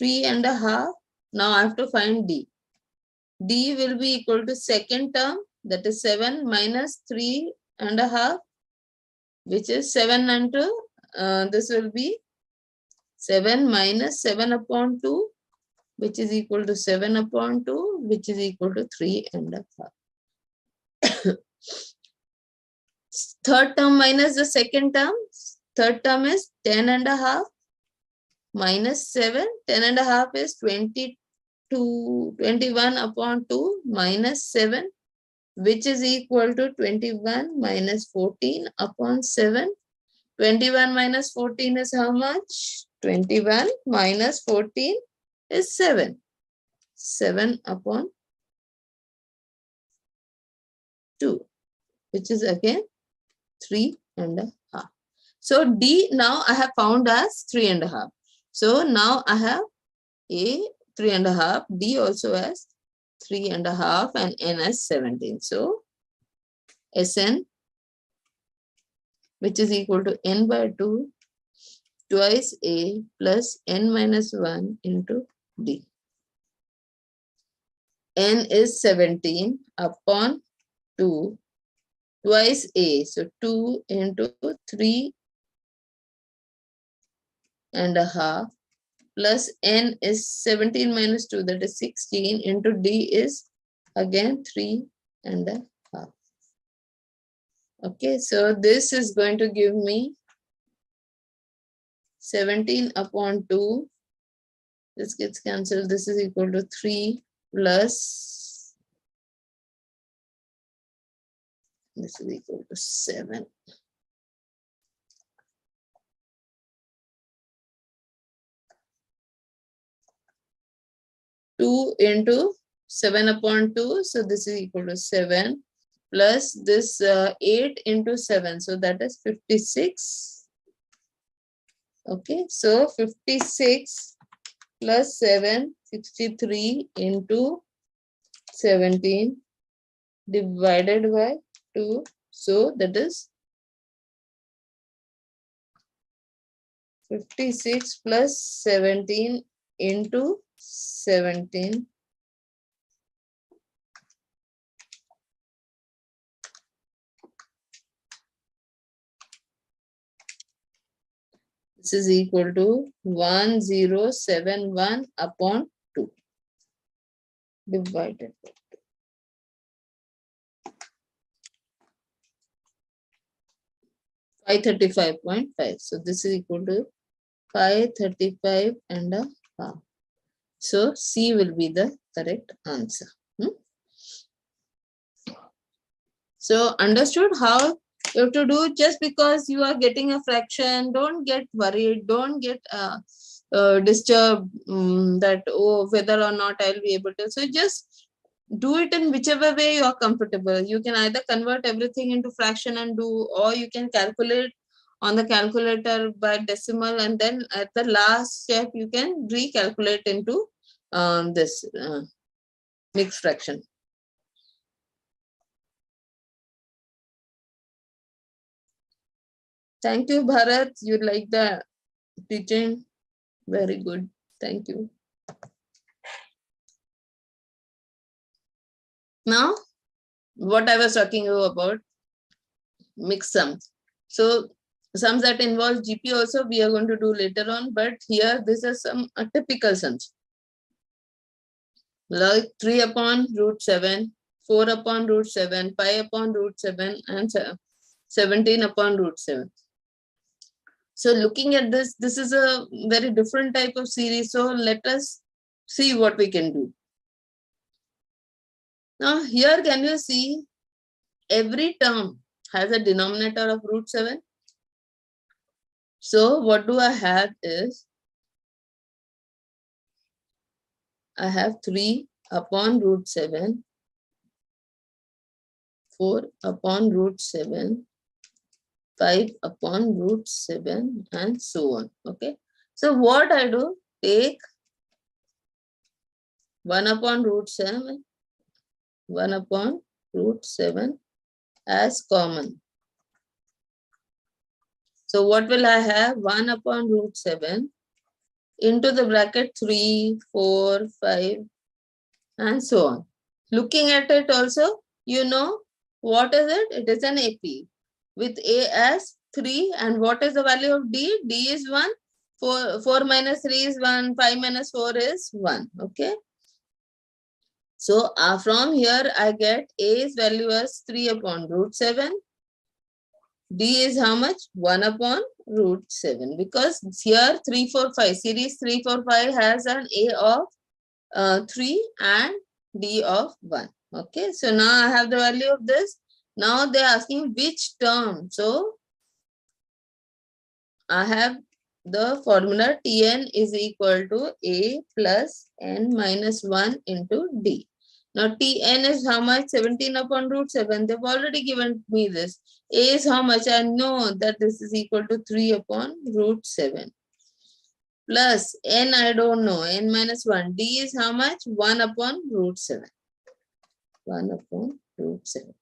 3.5. Now I have to find D. D will be equal to second term, that is 7 minus 3.5, which is 7 into, this will be 7 minus 7 upon 2, which is equal to 7 upon 2, which is equal to 3.5. Third term minus the second term. Third term is 10.5 minus 7. 10.5 is 21 upon 2 minus 7, which is equal to 21 minus 14 upon 7. 21 minus 14 is how much? 21 minus 14 is 7. 7 upon 2, which is again 3.5. So D now I have found as 3.5. So now I have A 3.5, D also has 3.5 and N as 17. So Sn, which is equal to N by 2 twice A plus N minus 1 into D. N is 17 upon 2 twice A. So 2 into 3.5 plus N is 17 minus 2, that is 16, into D is again 3.5. Okay, so this is going to give me 17 upon 2. This gets cancelled. This is equal to 3 plus, this is equal to 7. Two into 7 upon 2. So this is equal to 7 plus this 8 into 7. So that is 56. Okay, so 56 plus 7, 63 into 17 divided by 2. So that is 56 plus 17 into 17. This is equal to 1071 upon 2 divided by 2. 535.5. So this is equal to 535.5. So C will be the correct answer. So understood how you have to do? Just because you are getting a fraction, don't get worried, don't get disturb that, oh, whether or not I'll be able to. So just do it in whichever way you are comfortable. You can either convert everything into fraction and do, or you can calculate on the calculator by decimal, and then at the last step you can recalculate into this mixed fraction. Thank you, Bharat. You like the teaching? Very good. Thank you. Now, what I was talking about, mixed sums. So sums that involve GP also we are going to do later on, but here this is some typical sums. Like 3 upon root 7, 4 upon root 7, 5 upon root 7, and 17 upon root 7. So looking at this, this is a very different type of series. So let us see what we can do. Now here can you see every term has a denominator of root 7. So what do I have is, I have 3 upon root 7, 4 upon root 7, 5 upon root 7, and so on. Okay. So what I do, take 1 upon root 7, 1 upon root 7 as common. So what will I have? 1 upon root 7 into the bracket 3, 4, 5, and so on. Looking at it also, you know, what is it? It is an AP with A as 3. And what is the value of D? D is 1. 4 minus 3 is 1. 5 minus 4 is 1. Okay. So from here, I get A's value as 3 upon root 7. D is how much? 1 upon root 7. Because here 3, 4, 5, series 3, 4, 5 has an A of 3 and D of 1. Okay, so now I have the value of this. Now they're asking which term. So I have the formula Tn is equal to A plus n minus 1 into D. Now Tn is how much? 17 upon root 7. They've already given me this. A is how much? I know that this is equal to 3 upon root 7. Plus n I don't know. N minus 1. D is how much? 1 upon root 7. 1 upon root 7.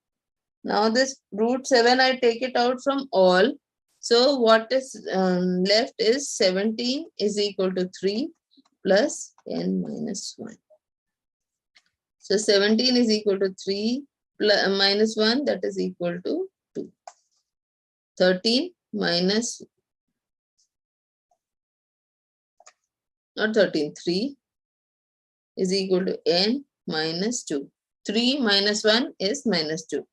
Now this root 7 I take it out from all. So what is left is 17 is equal to 3 plus n minus 1. So 17 is equal to 3 plus, minus 1, that is equal to 2. 13 minus, not 13, 3 is equal to n minus 2. 3 minus 1 is minus 2.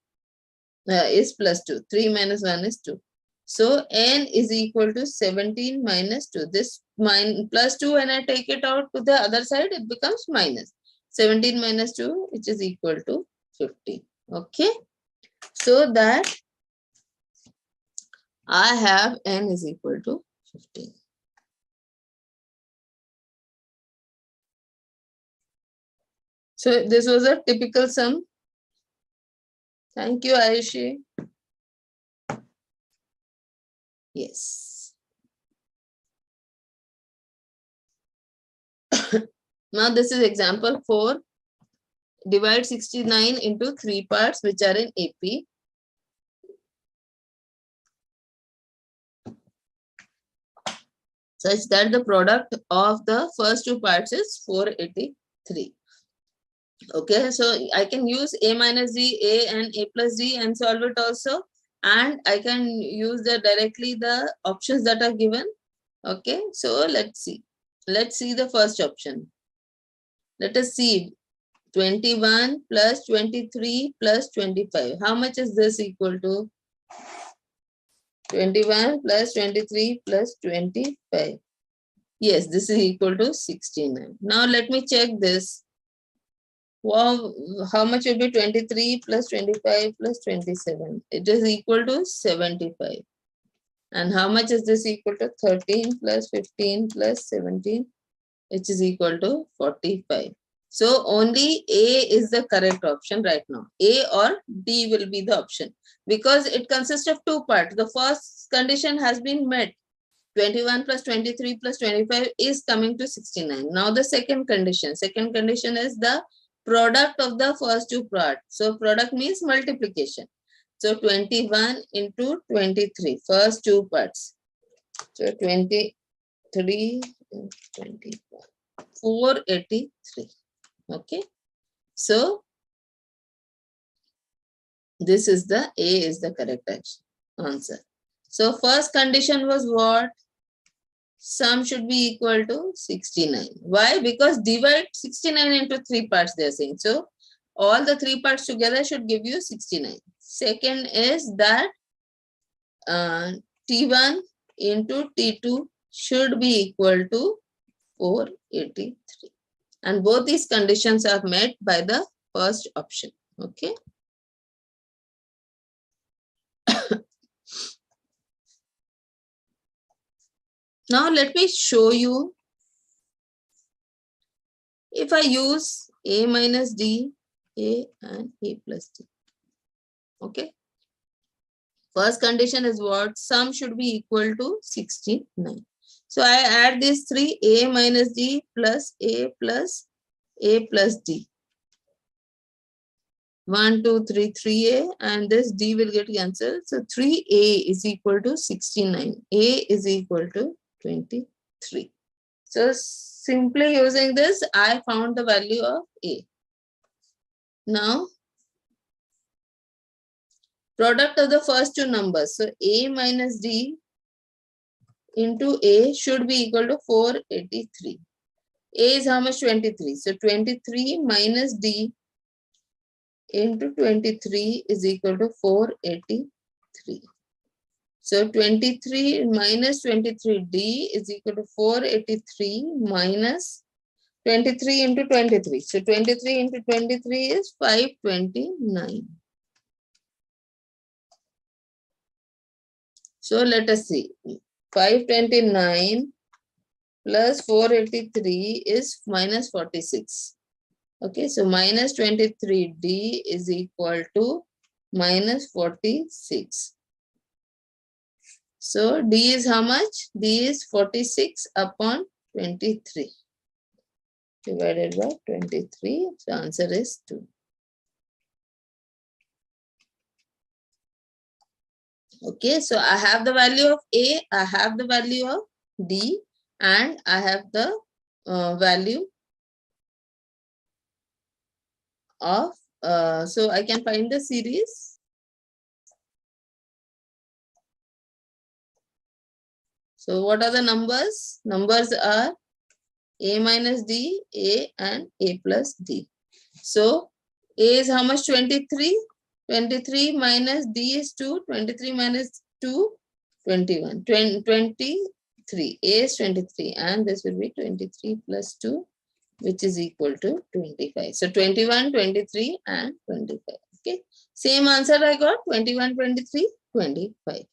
Is plus 2. 3 minus 1 is 2. So n is equal to 17 minus 2. This plus 2, when I take it out to the other side, it becomes minus. 17 minus 2, which is equal to 15. Okay. So that I have n is equal to 15. So this was a typical sum. Thank you, Aishi. Yes. Now this is example 4. Divide 69 into 3 parts which are in AP. Such that the product of the first 2 parts is 483. Okay, so I can use A minus D, A and A plus D and solve it also. And I can use directly the options that are given. Okay, so let's see. Let's see the first option. Let us see. 21 plus 23 plus 25. How much is this equal to? 21 plus 23 plus 25. Yes, this is equal to 69. Now let me check this. Wow, how much will be 23 plus 25 plus 27? It is equal to 75. And how much is this equal to? 13 plus 15 plus 17, which is equal to 45. So only A is the correct option right now. A or D will be the option because it consists of two parts. The first condition has been met. 21 plus 23 plus 25 is coming to 69. Now the second condition. Second condition is the product of the first two parts. So product means multiplication. So 21 into 23, first two parts. So 23 and 21, 483. Okay. So this is the A is the correct answer. So first condition was what? Sum should be equal to 69. Why? Because divide 69 into three parts they are saying. So all the three parts together should give you 69. Second is that T1 into T2 should be equal to 483. And both these conditions are met by the first option. Okay. Now let me show you. If I use A minus D, A and A plus D. Okay. First condition is what? Sum should be equal to 69. So I add these three, A minus D plus A plus D. 1, 2, 3, 3A, and this D will get cancelled. So 3A is equal to 69. A is equal to 23. So simply using this, I found the value of A. Now, product of the first two numbers. So A minus D into A should be equal to 483. A is how much? 23. So 23 minus D into 23 is equal to 483. So 23 minus 23D is equal to 483 minus 23 into 23. So 23 into 23 is 529. So let us see. 529 plus 483 is minus 46. Okay, so minus 23D is equal to minus 46. So D is how much? D is 46 upon 23 divided by 23. So answer is 2. Okay, so I have the value of A, I have the value of D, and I have the value of, so I can find the series. So what are the numbers? Numbers are A minus D, A and A plus D. So A is how much? 23. 23 minus D is 2. 23 minus 2, 21. 23. A is 23 and this will be 23 plus 2, which is equal to 25. So 21, 23 and 25. Okay. Same answer I got. 21, 23, 25.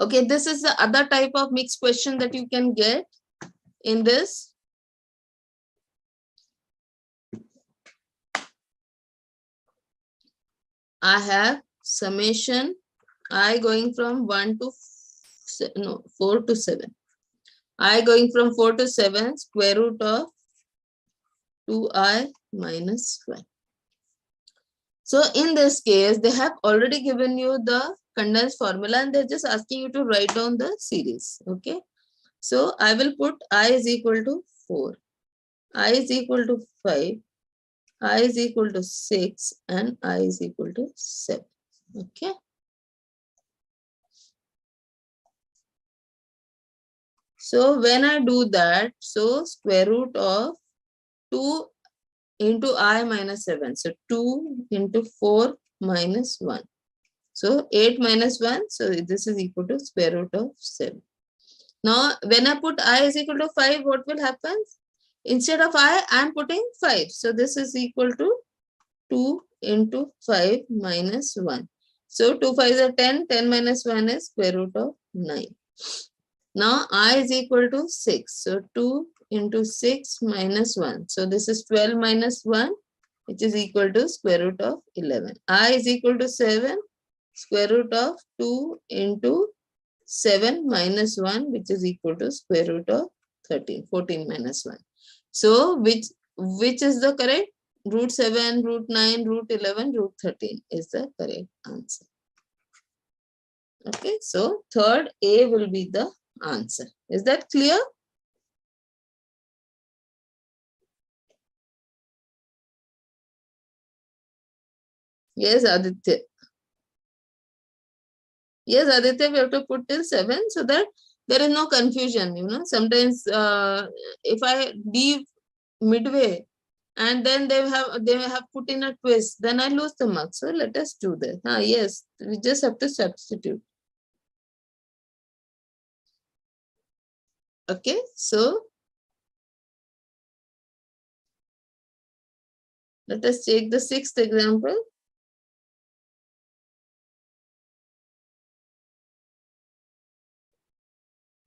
Okay, this is the other type of mixed question that you can get in this. I have summation I going from 4 to 7. I going from 4 to 7, square root of 2I minus 1. So in this case, they have already given you the condensed formula and they're just asking you to write down the series. Okay. So I will put I is equal to 4. I is equal to 5. I is equal to 6 and I is equal to 7. Okay. So when I do that, so square root of 2 into I minus 7. So 2 into 4 minus 1. So 8 minus 1. So this is equal to square root of 7. Now when I put I is equal to 5, what will happen? Instead of I am putting 5. So this is equal to 2 into 5 minus 1. So 2 5s are 10, 10 minus 1 is square root of 9. Now I is equal to 6. So 2 into 6 minus 1. So this is 12 minus 1, which is equal to square root of 11. I is equal to 7, square root of 2 into 7 minus 1, which is equal to square root of 13, 14 minus 1. So which is the correct? Root 7, root 9, root 11, root 13 is the correct answer. Okay, so third A will be the answer. Is that clear? Yes, Aditya. Yes, Aditya, we have to put till 7 so that there is no confusion. Sometimes if I leave midway and then they have put in a twist, then I lose the mark. So let us do that. Yes, we just have to substitute. Okay, so let us take the 6th example.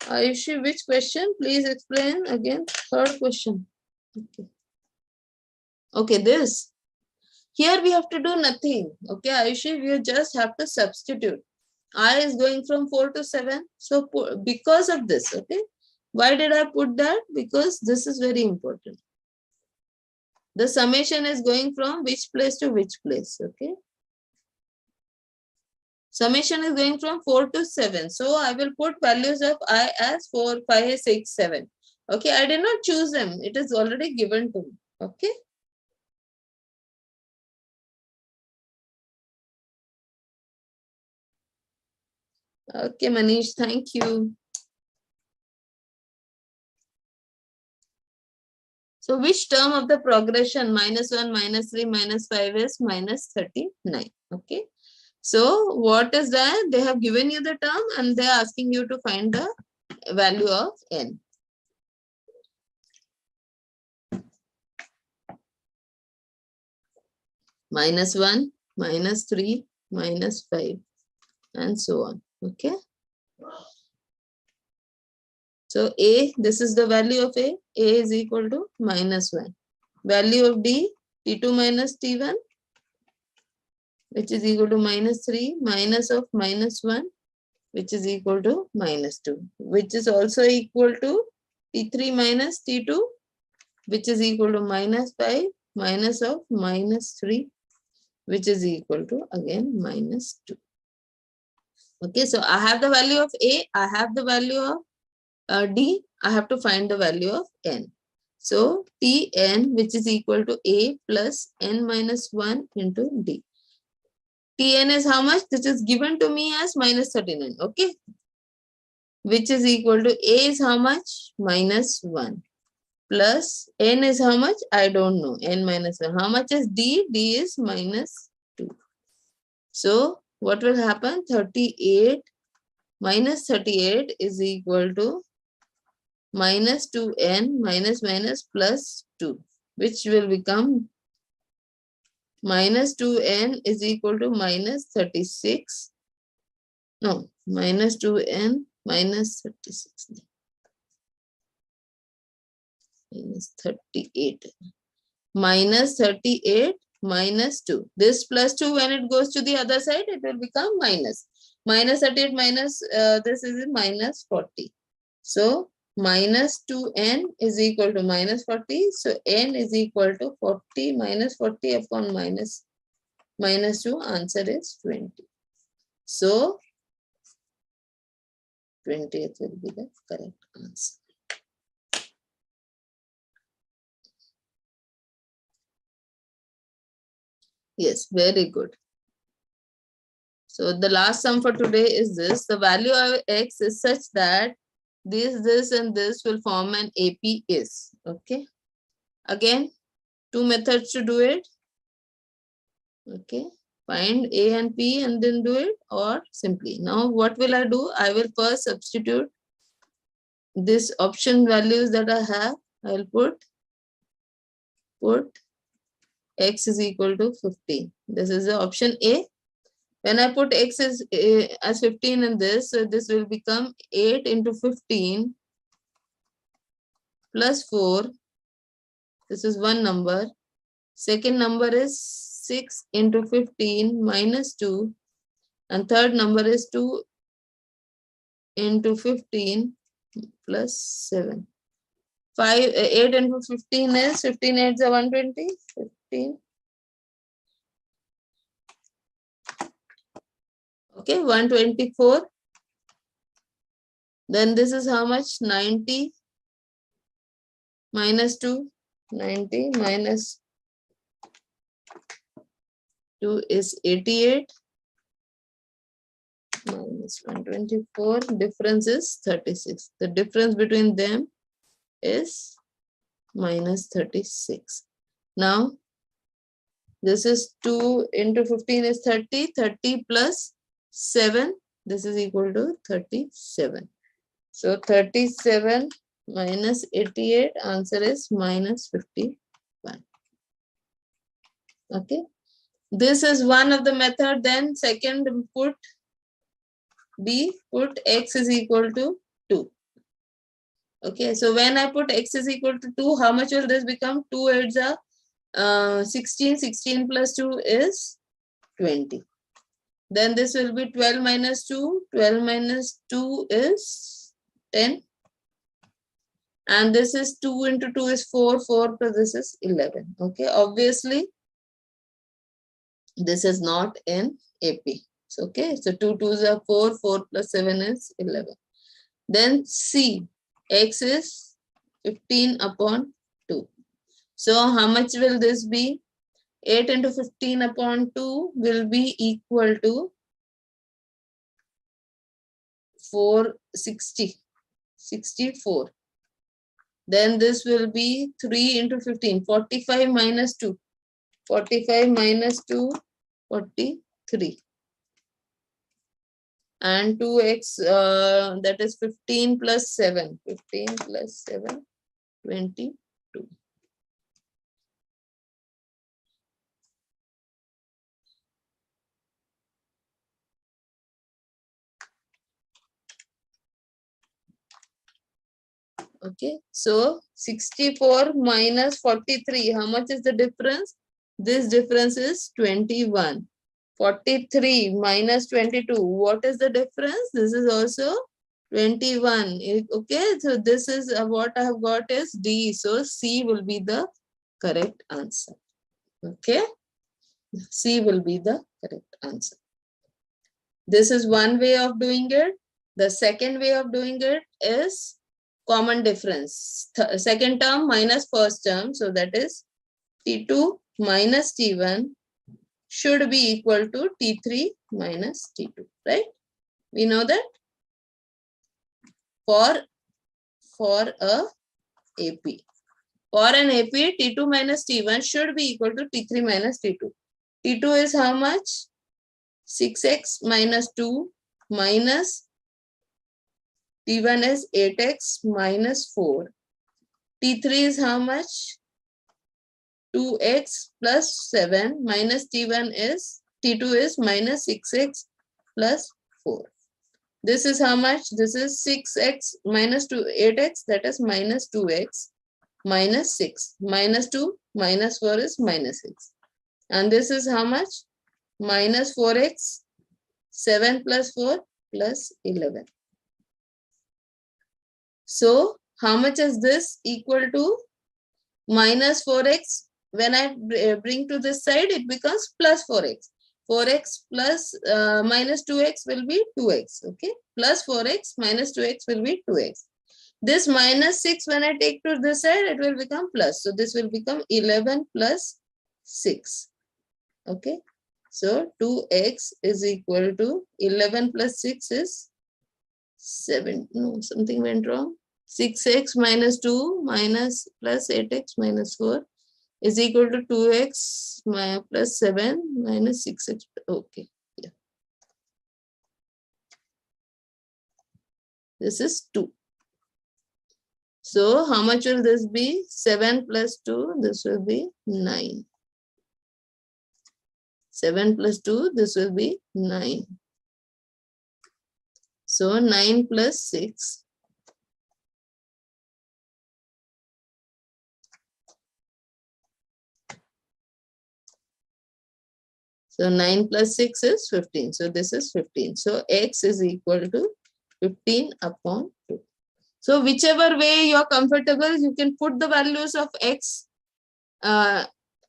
Ayushi, which question? Please explain again. Third question. Okay, this. Here we have to do nothing. Okay, Ayushi, we just have to substitute. I is going from 4 to 7. So because of this, okay. Why did I put that? Because this is very important. The summation is going from which place to which place, okay. Summation is going from 4 to 7. So I will put values of I as 4, 5, 6, 7. Okay, I did not choose them. It is already given to me. Okay. Okay, Manish, thank you. So which term of the progression -1, -3, -5 is -39? Okay. So what is that? They have given you the term and they are asking you to find the value of n. -1, -3, -5, and so on. Okay. So A, this is the value of A. A is equal to -1. Value of D, T2 minus T1, which is equal to -3, minus of -1, which is equal to -2, which is also equal to T3 minus T2, which is equal to -5, minus of -3, which is equal to again -2. Okay, so I have the value of A, I have the value of D, I have to find the value of n. So Tn, which is equal to A plus n minus 1 into D. Tn is how much? This is given to me as -39. Okay. Which is equal to A is how much? -1. Plus n is how much? I don't know. N minus 1. How much is D? D is -2. So what will happen? 38 minus 38 is equal to -2n minus plus 2, which will become -2n is equal to -36. No, -2n minus 36. -38. -38 minus 2. This plus 2, when it goes to the other side, it will become minus. -38 minus this is -40. So -2n is equal to -40. So n is equal to 40 minus 40 upon -2. Answer is 20. So 20th will be the correct answer. Yes, very good. So the last sum for today is this. The value of x is such that this, and this will form an AP is. Okay. Again, 2 methods to do it. Okay. Find A and P and then do it, or simply. Now what will I do? I will first substitute this option values that I have. I will put x is equal to 15. This is the option A. When I put x as 15 in this, so this will become 8 into 15 plus 4. This is one number. Second number is 6 into 15 minus 2. And third number is 2 into 15 plus 7. 8 into 15 is 15 8 is 120. 15. Okay, 124. Then this is how much? 90 minus 2. 90 minus 2 is 88. Minus 124. Difference is 36. The difference between them is minus 36. Now, this is 2 into 15 is 30. 30 plus 7. This is equal to 37. So 37 minus 88. Answer is minus 51. Okay. This is one of the method. Then second, put x is equal to 2. Okay, so when I put x is equal to 2, how much will this become? 2 8s are 16. 16 plus 2 is 20. Then this will be 12 minus 2. 12 minus 2 is 10. And this is 2 into 2 is 4. 4 plus this is 11. Okay, obviously, this is not in AP. So, okay, so 2 2s are 4. 4 plus 7 is 11. Then C, x is 15 upon 2. So, how much will this be? 8 into 15 upon 2 will be equal to 64. Then this will be 3 into 15. 45 minus 2. 45 minus 2, 43. And 2x, that is 15 plus 7. 15 plus 7, 22. Okay, so 64 minus 43, how much is the difference? This difference is 21. 43 minus 22, what is the difference? This is also 21. Okay, so this is what I have got is D. So C will be the correct answer. Okay, C will be the correct answer. This is one way of doing it. The second way of doing it is common difference. Second term minus first term. So that is T2 minus T1 should be equal to T3 minus T2, right? We know that for a AP. For an AP, T2 minus T1 should be equal to T3 minus T2. T2 is how much? 6x minus 2 minus T1 is 8x minus 4. T3 is how much? 2x plus 7 minus T1 is, T2 is minus 6x plus 4. This is how much? This is 6x minus 8x, that is minus 2x minus 6. Minus 2 minus 4 is minus 6. And this is how much? Minus 4x, 7 plus 4 plus 11. So, how much is this equal to? Minus 4x. When I bring to this side, it becomes plus 4x. 4x plus minus 2x will be 2x. Okay. Plus 4x minus 2x will be 2x. This minus 6, when I take to this side, it will become plus. So this will become 11 plus 6. Okay. So 2x is equal to 11 plus 6 is 7. No, something went wrong. 6x minus 2 minus plus 8x minus 4 is equal to 2x plus 7 minus 6x. Okay. Yeah. This is 2. So how much will this be? 7 plus 2, this will be 9. 7 plus 2, this will be 9. So 9 plus 6. So 9 plus 6 is 15. So this is 15. So x is equal to 15 upon 2. So whichever way you are comfortable, you can put the values of x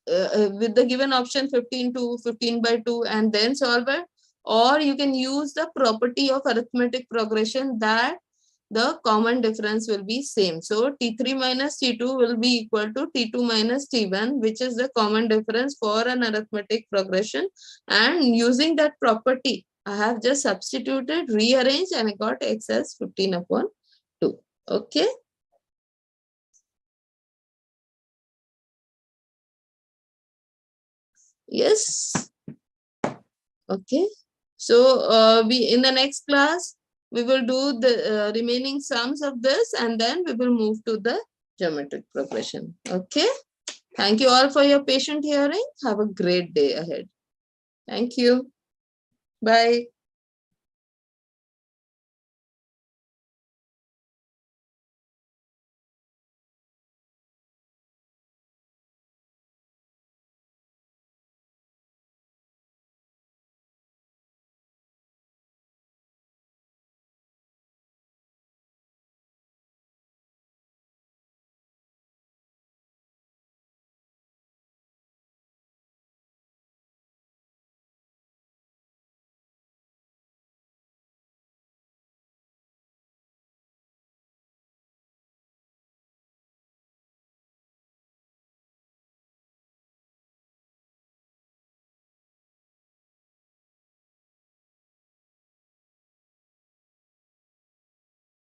with the given option 15 to 15 by 2 and then solve it. Or you can use the property of arithmetic progression that the common difference will be same. So T3 minus T2 will be equal to T2 minus T1, which is the common difference for an arithmetic progression. And using that property, I have just substituted, rearranged, and I got x as 15 upon 2. Okay. Yes. Okay. So we in the next class, we will do the remaining sums of this and then we will move to the geometric progression. Okay. Thank you all for your patient hearing. Have a great day ahead. Thank you. Bye.